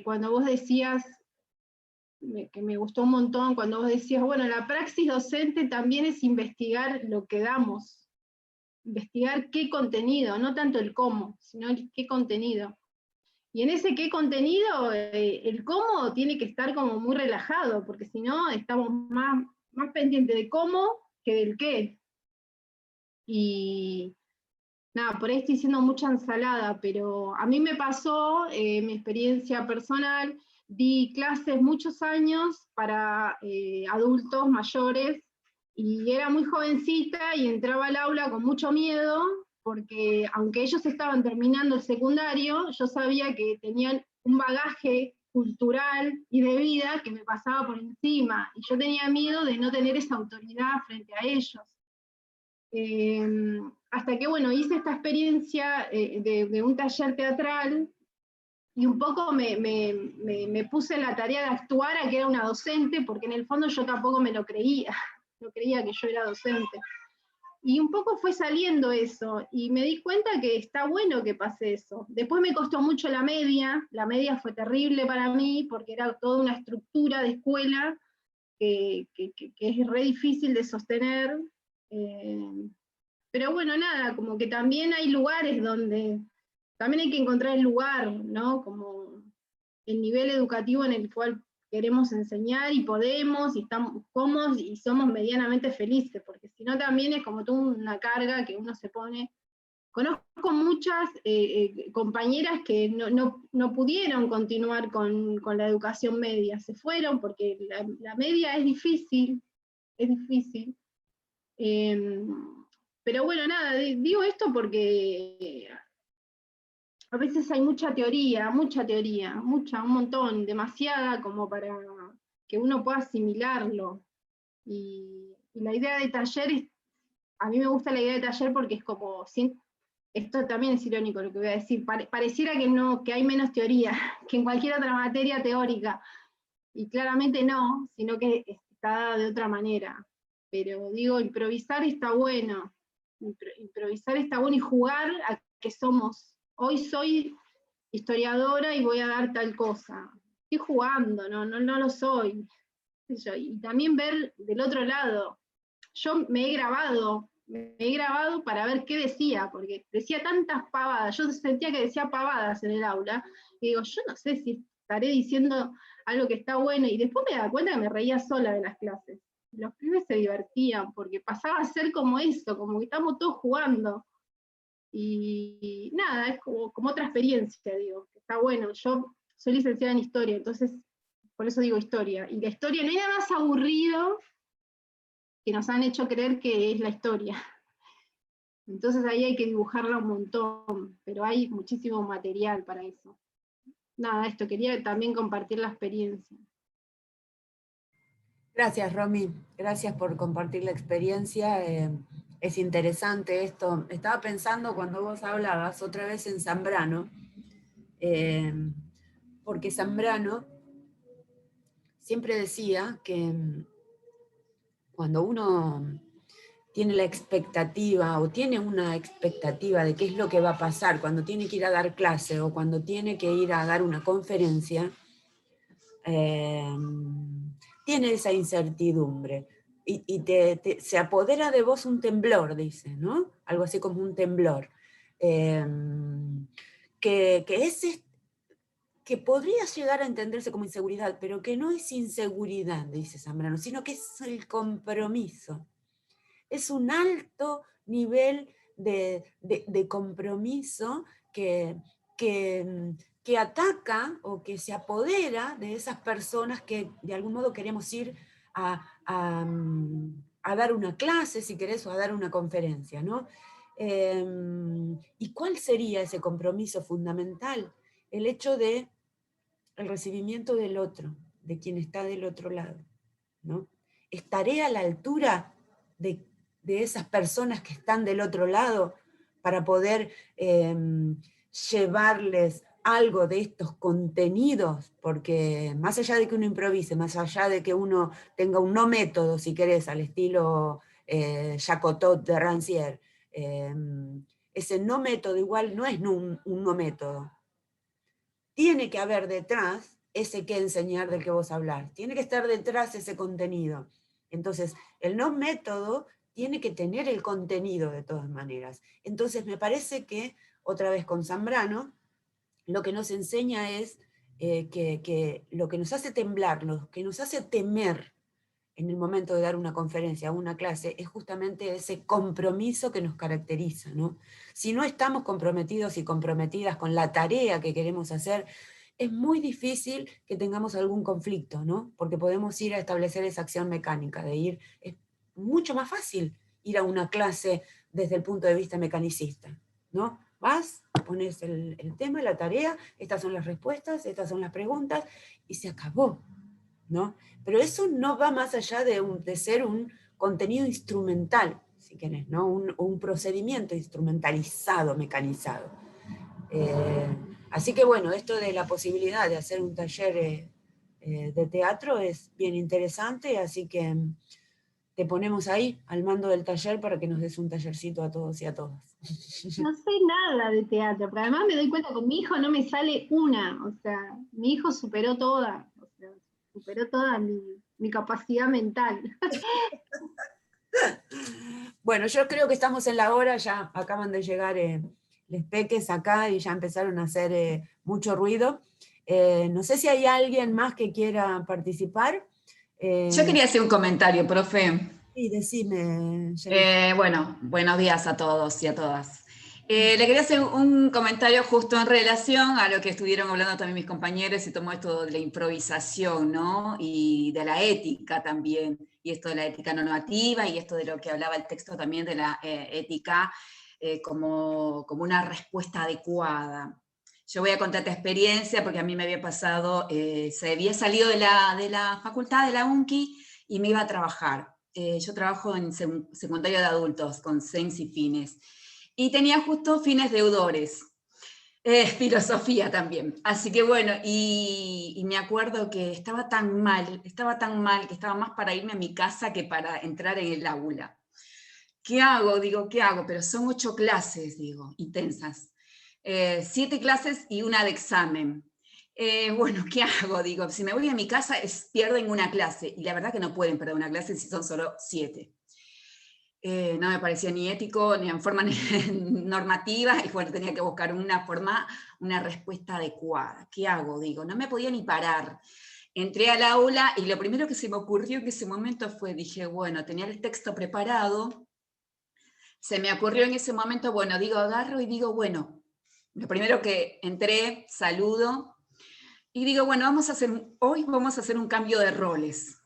cuando vos decías, que me gustó un montón, cuando vos decías, bueno, la praxis docente también es investigar lo que damos, investigar qué contenido, no tanto el cómo, sino el qué contenido. Y en ese qué contenido, el cómo tiene que estar como muy relajado, porque si no estamos más pendientes de cómo que del qué. Y nada, por ahí estoy diciendo mucha ensalada, pero a mí me pasó, mi experiencia personal, di clases muchos años para adultos mayores, y era muy jovencita y entraba al aula con mucho miedo, porque aunque ellos estaban terminando el secundario, yo sabía que tenían un bagaje cultural y de vida que me pasaba por encima, y yo tenía miedo de no tener esa autoridad frente a ellos. Hasta que, bueno, hice esta experiencia de un taller teatral, y un poco me puse la tarea de actuar a que era una docente, porque en el fondo yo tampoco me lo creía, no creía que yo era docente. Y un poco fue saliendo eso, y me di cuenta que está bueno que pase eso. Después me costó mucho la media fue terrible para mí, porque era toda una estructura de escuela que es re difícil de sostener, pero bueno, nada, como que también hay lugares donde también hay que encontrar el lugar, ¿no? Como el nivel educativo en el cual queremos enseñar y podemos, y estamos cómodos y somos medianamente felices, porque si no también es como toda una carga que uno se pone. Conozco muchas compañeras que no pudieron continuar con la educación media, se fueron porque la media es difícil, pero bueno, nada, digo esto porque a veces hay mucha teoría, un montón, demasiada como para que uno pueda asimilarlo. Y la idea de taller, a mí me gusta la idea de taller porque es como, esto también es irónico lo que voy a decir, pareciera que hay menos teoría que en cualquier otra materia teórica, y claramente no, sino que está de otra manera. Pero digo, improvisar está bueno, y jugar a que somos. Hoy soy historiadora y voy a dar tal cosa. Estoy jugando, no lo soy. Y también ver del otro lado. Yo me he grabado para ver qué decía, porque decía tantas pavadas, yo sentía que decía pavadas en el aula, y digo, yo no sé si estaré diciendo algo que está bueno, y después me daba cuenta que me reía sola de las clases. Los pibes se divertían, porque pasaba a ser como eso, como que estamos todos jugando. Y nada, es como otra experiencia, digo, está bueno. Yo soy licenciada en historia, entonces por eso digo historia. Y la historia no hay nada más aburrido que nos han hecho creer que es la historia. Entonces ahí hay que dibujarla un montón, pero hay muchísimo material para eso. nada, esto, quería también compartir la experiencia. Gracias, Romy. Gracias por compartir la experiencia. Es interesante esto. Estaba pensando cuando vos hablabas otra vez en Zambrano, porque Zambrano siempre decía que cuando uno tiene la expectativa o tiene una expectativa de qué es lo que va a pasar cuando tiene que ir a dar clase o cuando tiene que ir a dar una conferencia, tiene esa incertidumbre y se apodera de vos un temblor, dice, ¿no? Algo así como un temblor. Que podría llegar a entenderse como inseguridad, pero que no es inseguridad, dice Zambrano, sino que es el compromiso. Es un alto nivel de compromiso que ataca o que se apodera de esas personas que de algún modo queremos ir a dar una clase, si querés, o a dar una conferencia, ¿no? ¿Y cuál sería ese compromiso fundamental? El hecho de el recibimiento del otro, de quien está del otro lado, ¿no? ¿Estaré a la altura de esas personas que están del otro lado para poder llevarles algo de estos contenidos? Porque más allá de que uno improvise, más allá de que uno tenga un no método, si querés, al estilo Jacotot de Rancière, ese no método igual no es un no método. Tiene que haber detrás ese que enseñar del que vos hablás, tiene que estar detrás ese contenido. Entonces, el no método tiene que tener el contenido de todas maneras. Entonces, me parece que, otra vez con Zambrano, lo que nos enseña es que lo que nos hace temblar, lo que nos hace temer en el momento de dar una conferencia o una clase, es justamente ese compromiso que nos caracteriza, ¿no? Si no estamos comprometidos y comprometidas con la tarea que queremos hacer, es muy difícil que tengamos algún conflicto, ¿no? Porque podemos ir a establecer esa acción mecánica, es mucho más fácil ir a una clase desde el punto de vista mecanicista, ¿no? Vas, pones el tema, la tarea, estas son las respuestas, estas son las preguntas, y se acabó, ¿no? Pero eso no va más allá de ser un contenido instrumental, si querés, ¿no? Un procedimiento instrumentalizado, mecanizado. Así que bueno, esto de la posibilidad de hacer un taller de teatro es bien interesante, así que te ponemos ahí al mando del taller para que nos des un tallercito a todos y a todas. No sé nada de teatro, pero además me doy cuenta que con mi hijo no me sale una, o sea, mi hijo superó toda, o sea, superó toda mi capacidad mental. Bueno, yo creo que estamos en la hora, ya acaban de llegar les peques acá y ya empezaron a hacer mucho ruido. No sé si hay alguien más que quiera participar. Yo quería hacer un comentario, profe. Sí, decime. Bueno, buenos días a todos y a todas. Le quería hacer un comentario justo en relación a lo que estuvieron hablando también mis compañeros y tomó esto de la improvisación, ¿no? Y de la ética también, y esto de la ética no normativa, y esto de lo que hablaba el texto también de la ética como una respuesta adecuada. Yo voy a contar esta experiencia porque a mí me había pasado, se había salido de la facultad, de la UNCI, y me iba a trabajar. Yo trabajo en secundario de adultos, con SENS y fines. Y tenía justo fines deudores, filosofía también. Así que bueno, y me acuerdo que estaba tan mal, que estaba más para irme a mi casa que para entrar en el aula. ¿Qué hago? Digo, ¿qué hago? Pero son 8 clases, digo, intensas. 7 clases y una de examen. Bueno, ¿qué hago? Digo, si me voy a mi casa pierden una clase, y la verdad que no pueden perder una clase si son solo 7. No me parecía ni ético, ni en forma normativa, y bueno, tenía que buscar una respuesta adecuada. ¿Qué hago? Digo, no me podía ni parar. Entré al aula y lo primero que se me ocurrió en ese momento dije, bueno, tenía el texto preparado, se me ocurrió en ese momento, bueno, agarro y digo, bueno, lo primero que entré, saludo, y digo, bueno, hoy vamos a hacer un cambio de roles.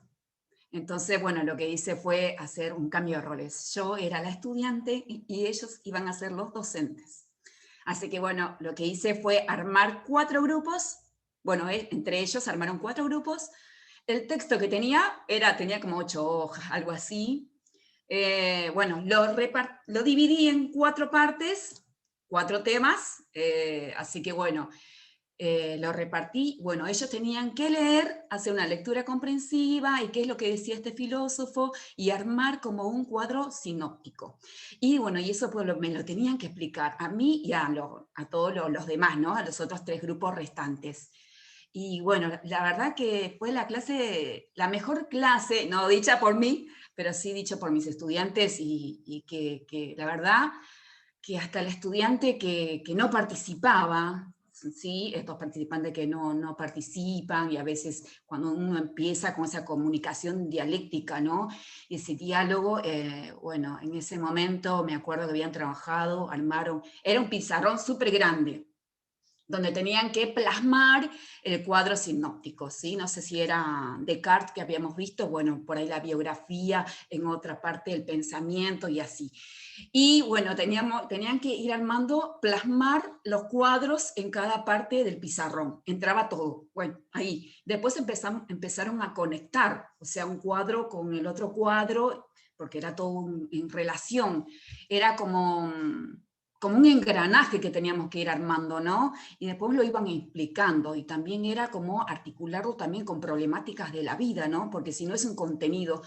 Entonces, bueno, lo que hice fue hacer un cambio de roles. Yo era la estudiante y ellos iban a ser los docentes. Así que, bueno, lo que hice fue armar 4 grupos Bueno, entre ellos armaron 4 grupos. El texto que tenía como 8 hojas, algo así. Bueno, lo dividí en 4 partes, 4 temas, así que bueno, lo repartí. Bueno, ellos tenían que leer, hacer una lectura comprensiva y qué es lo que decía este filósofo y armar como un cuadro sinóptico. Y bueno, y eso pues me lo tenían que explicar a mí y a todos los demás, ¿no? A los otros 3 grupos restantes. Y bueno, la verdad que fue la mejor clase, no dicha por mí, pero sí dicho por mis estudiantes, y que la verdad que hasta el estudiante que no participaba, ¿sí? Estos participantes que no participan, y a veces cuando uno empieza con esa comunicación dialéctica, ¿no? Ese diálogo, bueno, en ese momento me acuerdo que habían trabajado, armaron, era un pizarrón súper grande, donde tenían que plasmar el cuadro sinóptico, ¿sí? No sé si era Descartes que habíamos visto, bueno, por ahí la biografía, en otra parte el pensamiento y así. Y bueno, tenían que ir armando, plasmar los cuadros en cada parte del pizarrón, entraba todo, bueno, ahí. Después empezaron a conectar, o sea, un cuadro con el otro cuadro, porque era todo en relación, era como un engranaje que teníamos que ir armando, ¿no? Y después lo iban explicando, y también era como articularlo también con problemáticas de la vida, ¿no? Porque si no es un contenido,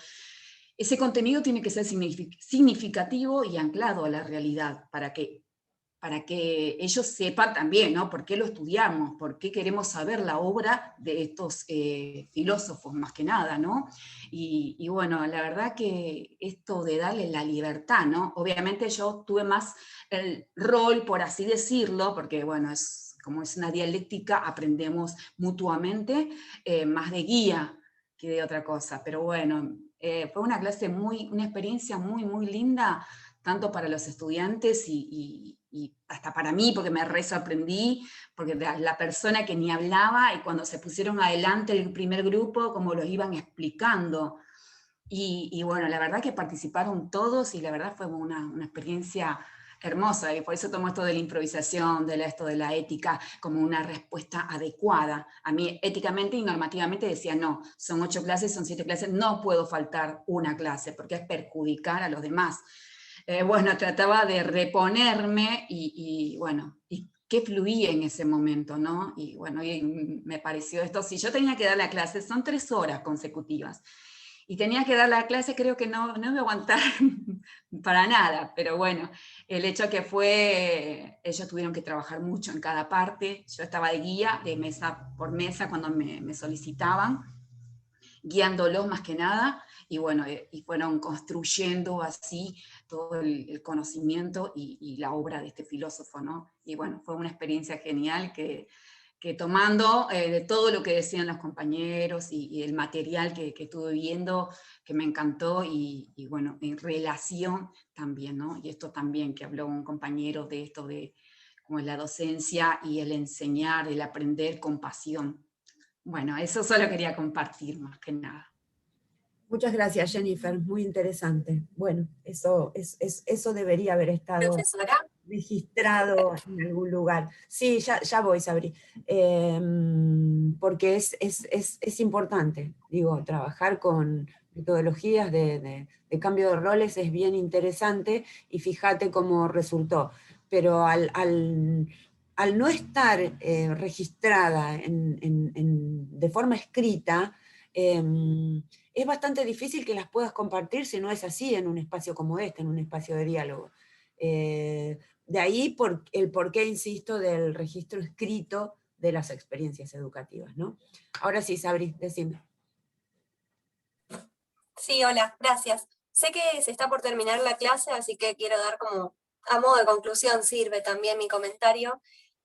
ese contenido tiene que ser significativo y anclado a la realidad, para que ellos sepan también, ¿no? ¿Por qué lo estudiamos? ¿Por qué queremos saber la obra de estos filósofos, más que nada, ¿no? Y bueno, la verdad que esto de darle la libertad, ¿no? Obviamente yo tuve más el rol, por así decirlo, porque bueno, como es una dialéctica, aprendemos mutuamente, más de guía que de otra cosa, pero bueno, fue una experiencia muy, muy linda, tanto para los estudiantes y hasta para mí, porque me re sorprendí, porque la persona que ni hablaba, y cuando se pusieron adelante el primer grupo, como los iban explicando. Y bueno, la verdad que participaron todos, y la verdad fue una experiencia hermosa, y por eso tomo esto de la improvisación, esto de la ética, como una respuesta adecuada. A mí éticamente y normativamente decía, no, son 8 clases, son 7 clases, no puedo faltar una clase, porque es perjudicar a los demás. Bueno, trataba de reponerme, y bueno, y qué fluía en ese momento, ¿no? Y bueno, y me pareció esto, si yo tenía que dar la clase, son 3 horas consecutivas, y tenía que dar la clase, creo que no me voy a aguantar para nada, pero bueno, el hecho que ellos tuvieron que trabajar mucho en cada parte, yo estaba de guía, de mesa por mesa, cuando me solicitaban, guiándolos más que nada, y bueno, y fueron construyendo así todo el conocimiento y la obra de este filósofo, ¿no? Y bueno, fue una experiencia genial que tomando de todo lo que decían los compañeros y el material que estuve viendo, que me encantó, y bueno, en relación también, ¿no? Y esto también que habló un compañero de esto de como la docencia y el enseñar, el aprender con pasión. Bueno, eso solo quería compartir más que nada. Muchas gracias, Jennifer, muy interesante. Bueno, eso debería haber estado registrado en algún lugar. Sí, ya voy, Sabri. Porque es importante, digo, trabajar con metodologías de cambio de roles es bien interesante, y fíjate cómo resultó. Pero al no estar registrada de forma escrita, es bastante difícil que las puedas compartir si no es así en un espacio como este, en un espacio de diálogo. De ahí el por qué insisto del registro escrito de las experiencias educativas, ¿no? Ahora sí, Sabri, decime. Sí, hola, gracias. Sé que se está por terminar la clase, así que quiero dar como, a modo de conclusión, sirve también mi comentario,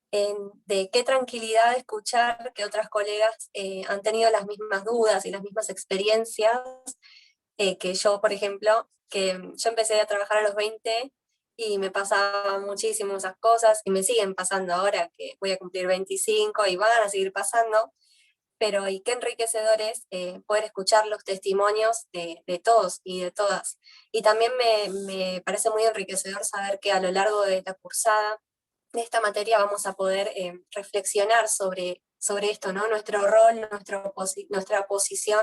de qué tranquilidad escuchar que otras colegas han tenido las mismas dudas y las mismas experiencias que yo, por ejemplo, que yo empecé a trabajar a los 20 y me pasaban muchísimo esas cosas, y me siguen pasando ahora que voy a cumplir 25 y van a seguir pasando, pero y qué enriquecedor es poder escuchar los testimonios de todos y de todas. Y también me parece muy enriquecedor saber que a lo largo de la cursada de esta materia vamos a poder reflexionar sobre sobre esto, ¿no? Nuestro rol, nuestra posición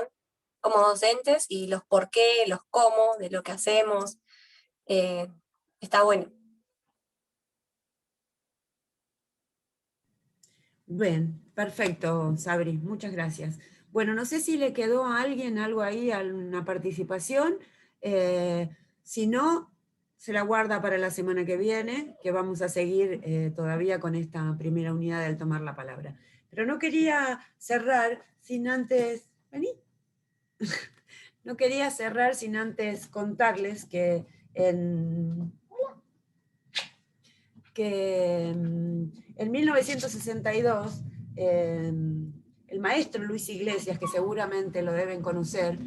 como docentes y los por qué, los cómo, de lo que hacemos. Está bueno. Bien, perfecto, Sabri, muchas gracias. Bueno, no sé si le quedó a alguien algo ahí, alguna participación. Si no, se la guarda para la semana que viene, que vamos a seguir todavía con esta primera unidad del tomar la palabra. Pero no quería cerrar sin antes... ¿Vení? No quería cerrar sin antes contarles que en 1962, el maestro Luis Iglesias, que seguramente lo deben conocer,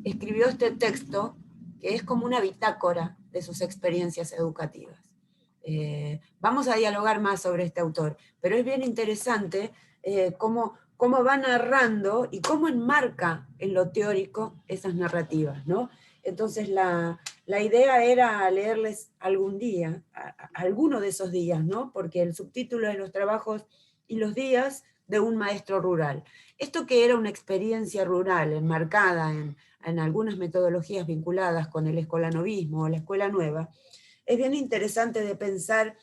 escribió este texto que es como una bitácora de sus experiencias educativas. Vamos a dialogar más sobre este autor, pero es bien interesante cómo va narrando y cómo enmarca en lo teórico esas narrativas, ¿no? Entonces la idea era leerles algún día, alguno de esos días, ¿no? Porque el subtítulo es Los trabajos y los días de un maestro rural. Esto que era una experiencia rural enmarcada en algunas metodologías vinculadas con el escolanovismo o la escuela nueva, es bien interesante de pensar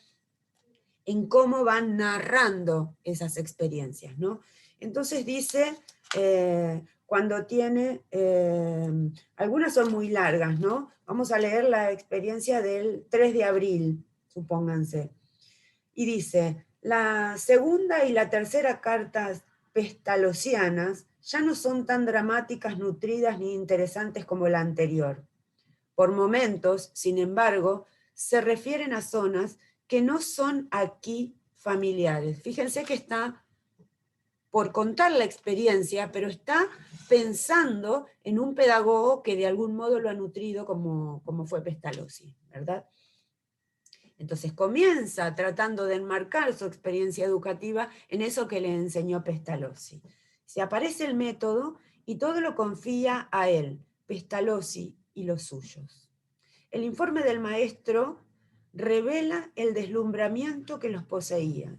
en cómo van narrando esas experiencias, ¿no? Entonces dice, cuando tiene, algunas son muy largas, ¿no? Vamos a leer la experiencia del 3 de abril, supónganse. Y dice, la segunda y la tercera cartas pestalozzianas ya no son tan dramáticas, nutridas ni interesantes como la anterior. Por momentos, sin embargo, se refieren a zonas que no son aquí familiares. Fíjense que está por contar la experiencia, pero está pensando en un pedagogo que de algún modo lo ha nutrido como fue Pestalozzi, ¿verdad? Entonces comienza tratando de enmarcar su experiencia educativa en eso que le enseñó Pestalozzi. Se aparece el método y todo lo confía a él, Pestalozzi y los suyos. El informe del maestro revela el deslumbramiento que los poseía.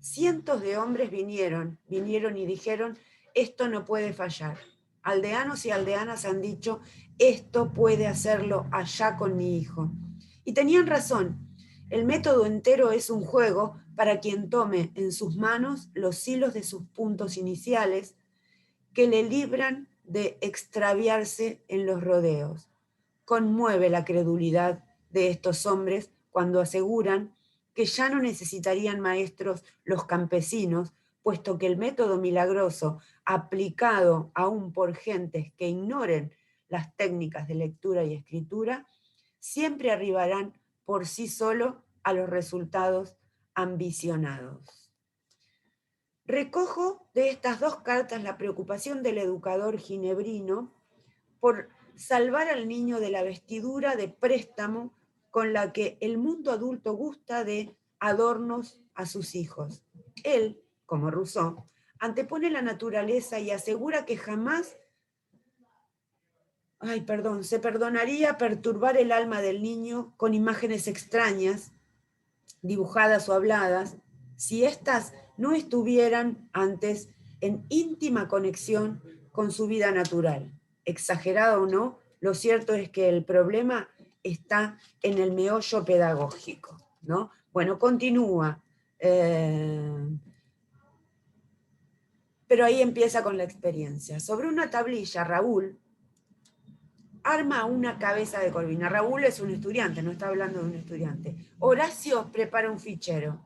Cientos de hombres vinieron y dijeron, esto no puede fallar. Aldeanos y aldeanas han dicho, esto puede hacerlo allá con mi hijo. Y tenían razón, el método entero es un juego para quien tome en sus manos los hilos de sus puntos iniciales que le libran de extraviarse en los rodeos. Conmueve la credulidad de estos hombres cuando aseguran que ya no necesitarían maestros los campesinos, puesto que el método milagroso, aplicado aún por gentes que ignoren las técnicas de lectura y escritura, siempre arribarán por sí solo a los resultados ambicionados. Recojo de estas dos cartas la preocupación del educador ginebrino por salvar al niño de la vestidura de préstamo con la que el mundo adulto gusta de adornos a sus hijos. Él, como Rousseau, antepone la naturaleza y asegura que jamás se perdonaría perturbar el alma del niño con imágenes extrañas, dibujadas o habladas, si éstas no estuvieran antes en íntima conexión con su vida natural. Exagerado o no, lo cierto es que el problema está en el meollo pedagógico, ¿no? Bueno, continúa. Pero ahí empieza con la experiencia. Sobre una tablilla, Raúl arma una cabeza de corvina. Raúl es un estudiante, no está hablando de un estudiante. Horacio prepara un fichero.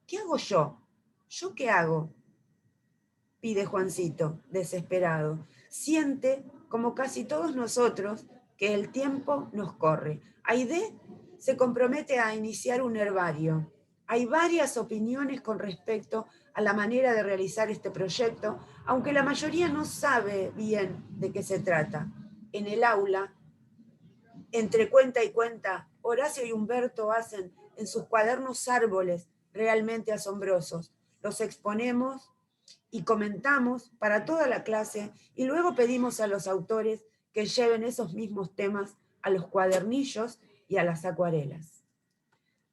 ¿Qué hago yo? ¿Yo qué hago? Pide Juancito, desesperado. Siente, como casi todos nosotros, que el tiempo nos corre. Aide se compromete a iniciar un herbario. Hay varias opiniones con respecto a la manera de realizar este proyecto, aunque la mayoría no sabe bien de qué se trata. En el aula, entre cuenta y cuenta, Horacio y Humberto hacen en sus cuadernos árboles realmente asombrosos. Los exponemos y comentamos para toda la clase y luego pedimos a los autores que lleven esos mismos temas a los cuadernillos y a las acuarelas.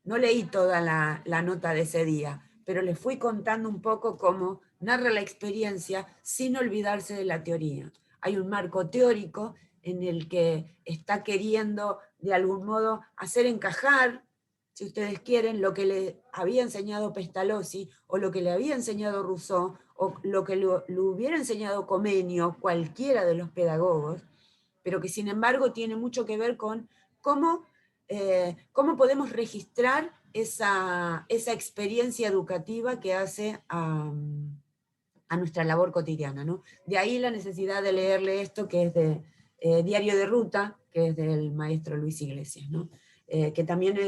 No leí toda la nota de ese día, pero les fui contando un poco cómo narra la experiencia sin olvidarse de la teoría. Hay un marco teórico en el que está queriendo de algún modo hacer encajar, si ustedes quieren, lo que le había enseñado Pestalozzi, o lo que le había enseñado Rousseau, o lo que le hubiera enseñado Comenio, cualquiera de los pedagogos, pero que sin embargo tiene mucho que ver con cómo podemos registrar esa experiencia educativa que hace a nuestra labor cotidiana, ¿no? De ahí la necesidad de leerle esto, que es de Diario de Ruta, que es del maestro Luis Iglesias, ¿no? Que también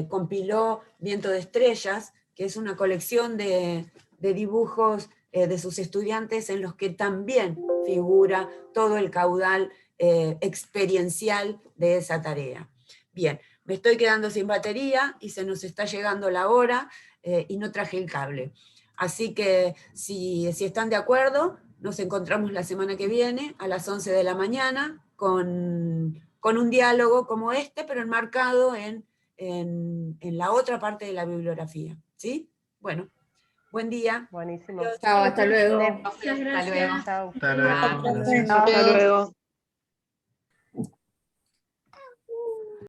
compiló Viento de Estrellas, que es una colección de dibujos de sus estudiantes en los que también figura todo el caudal experiencial de esa tarea. Bien, me estoy quedando sin batería y se nos está llegando la hora y no traje el cable. Así que si están de acuerdo, nos encontramos la semana que viene a las 11 de la mañana con un diálogo como este, pero enmarcado en la otra parte de la bibliografía. ¿Sí? Bueno, buen día. Buenísimo. Chao, hasta luego. Muchas gracias. Chao. Hasta luego. Chao. Gracias. Hasta luego.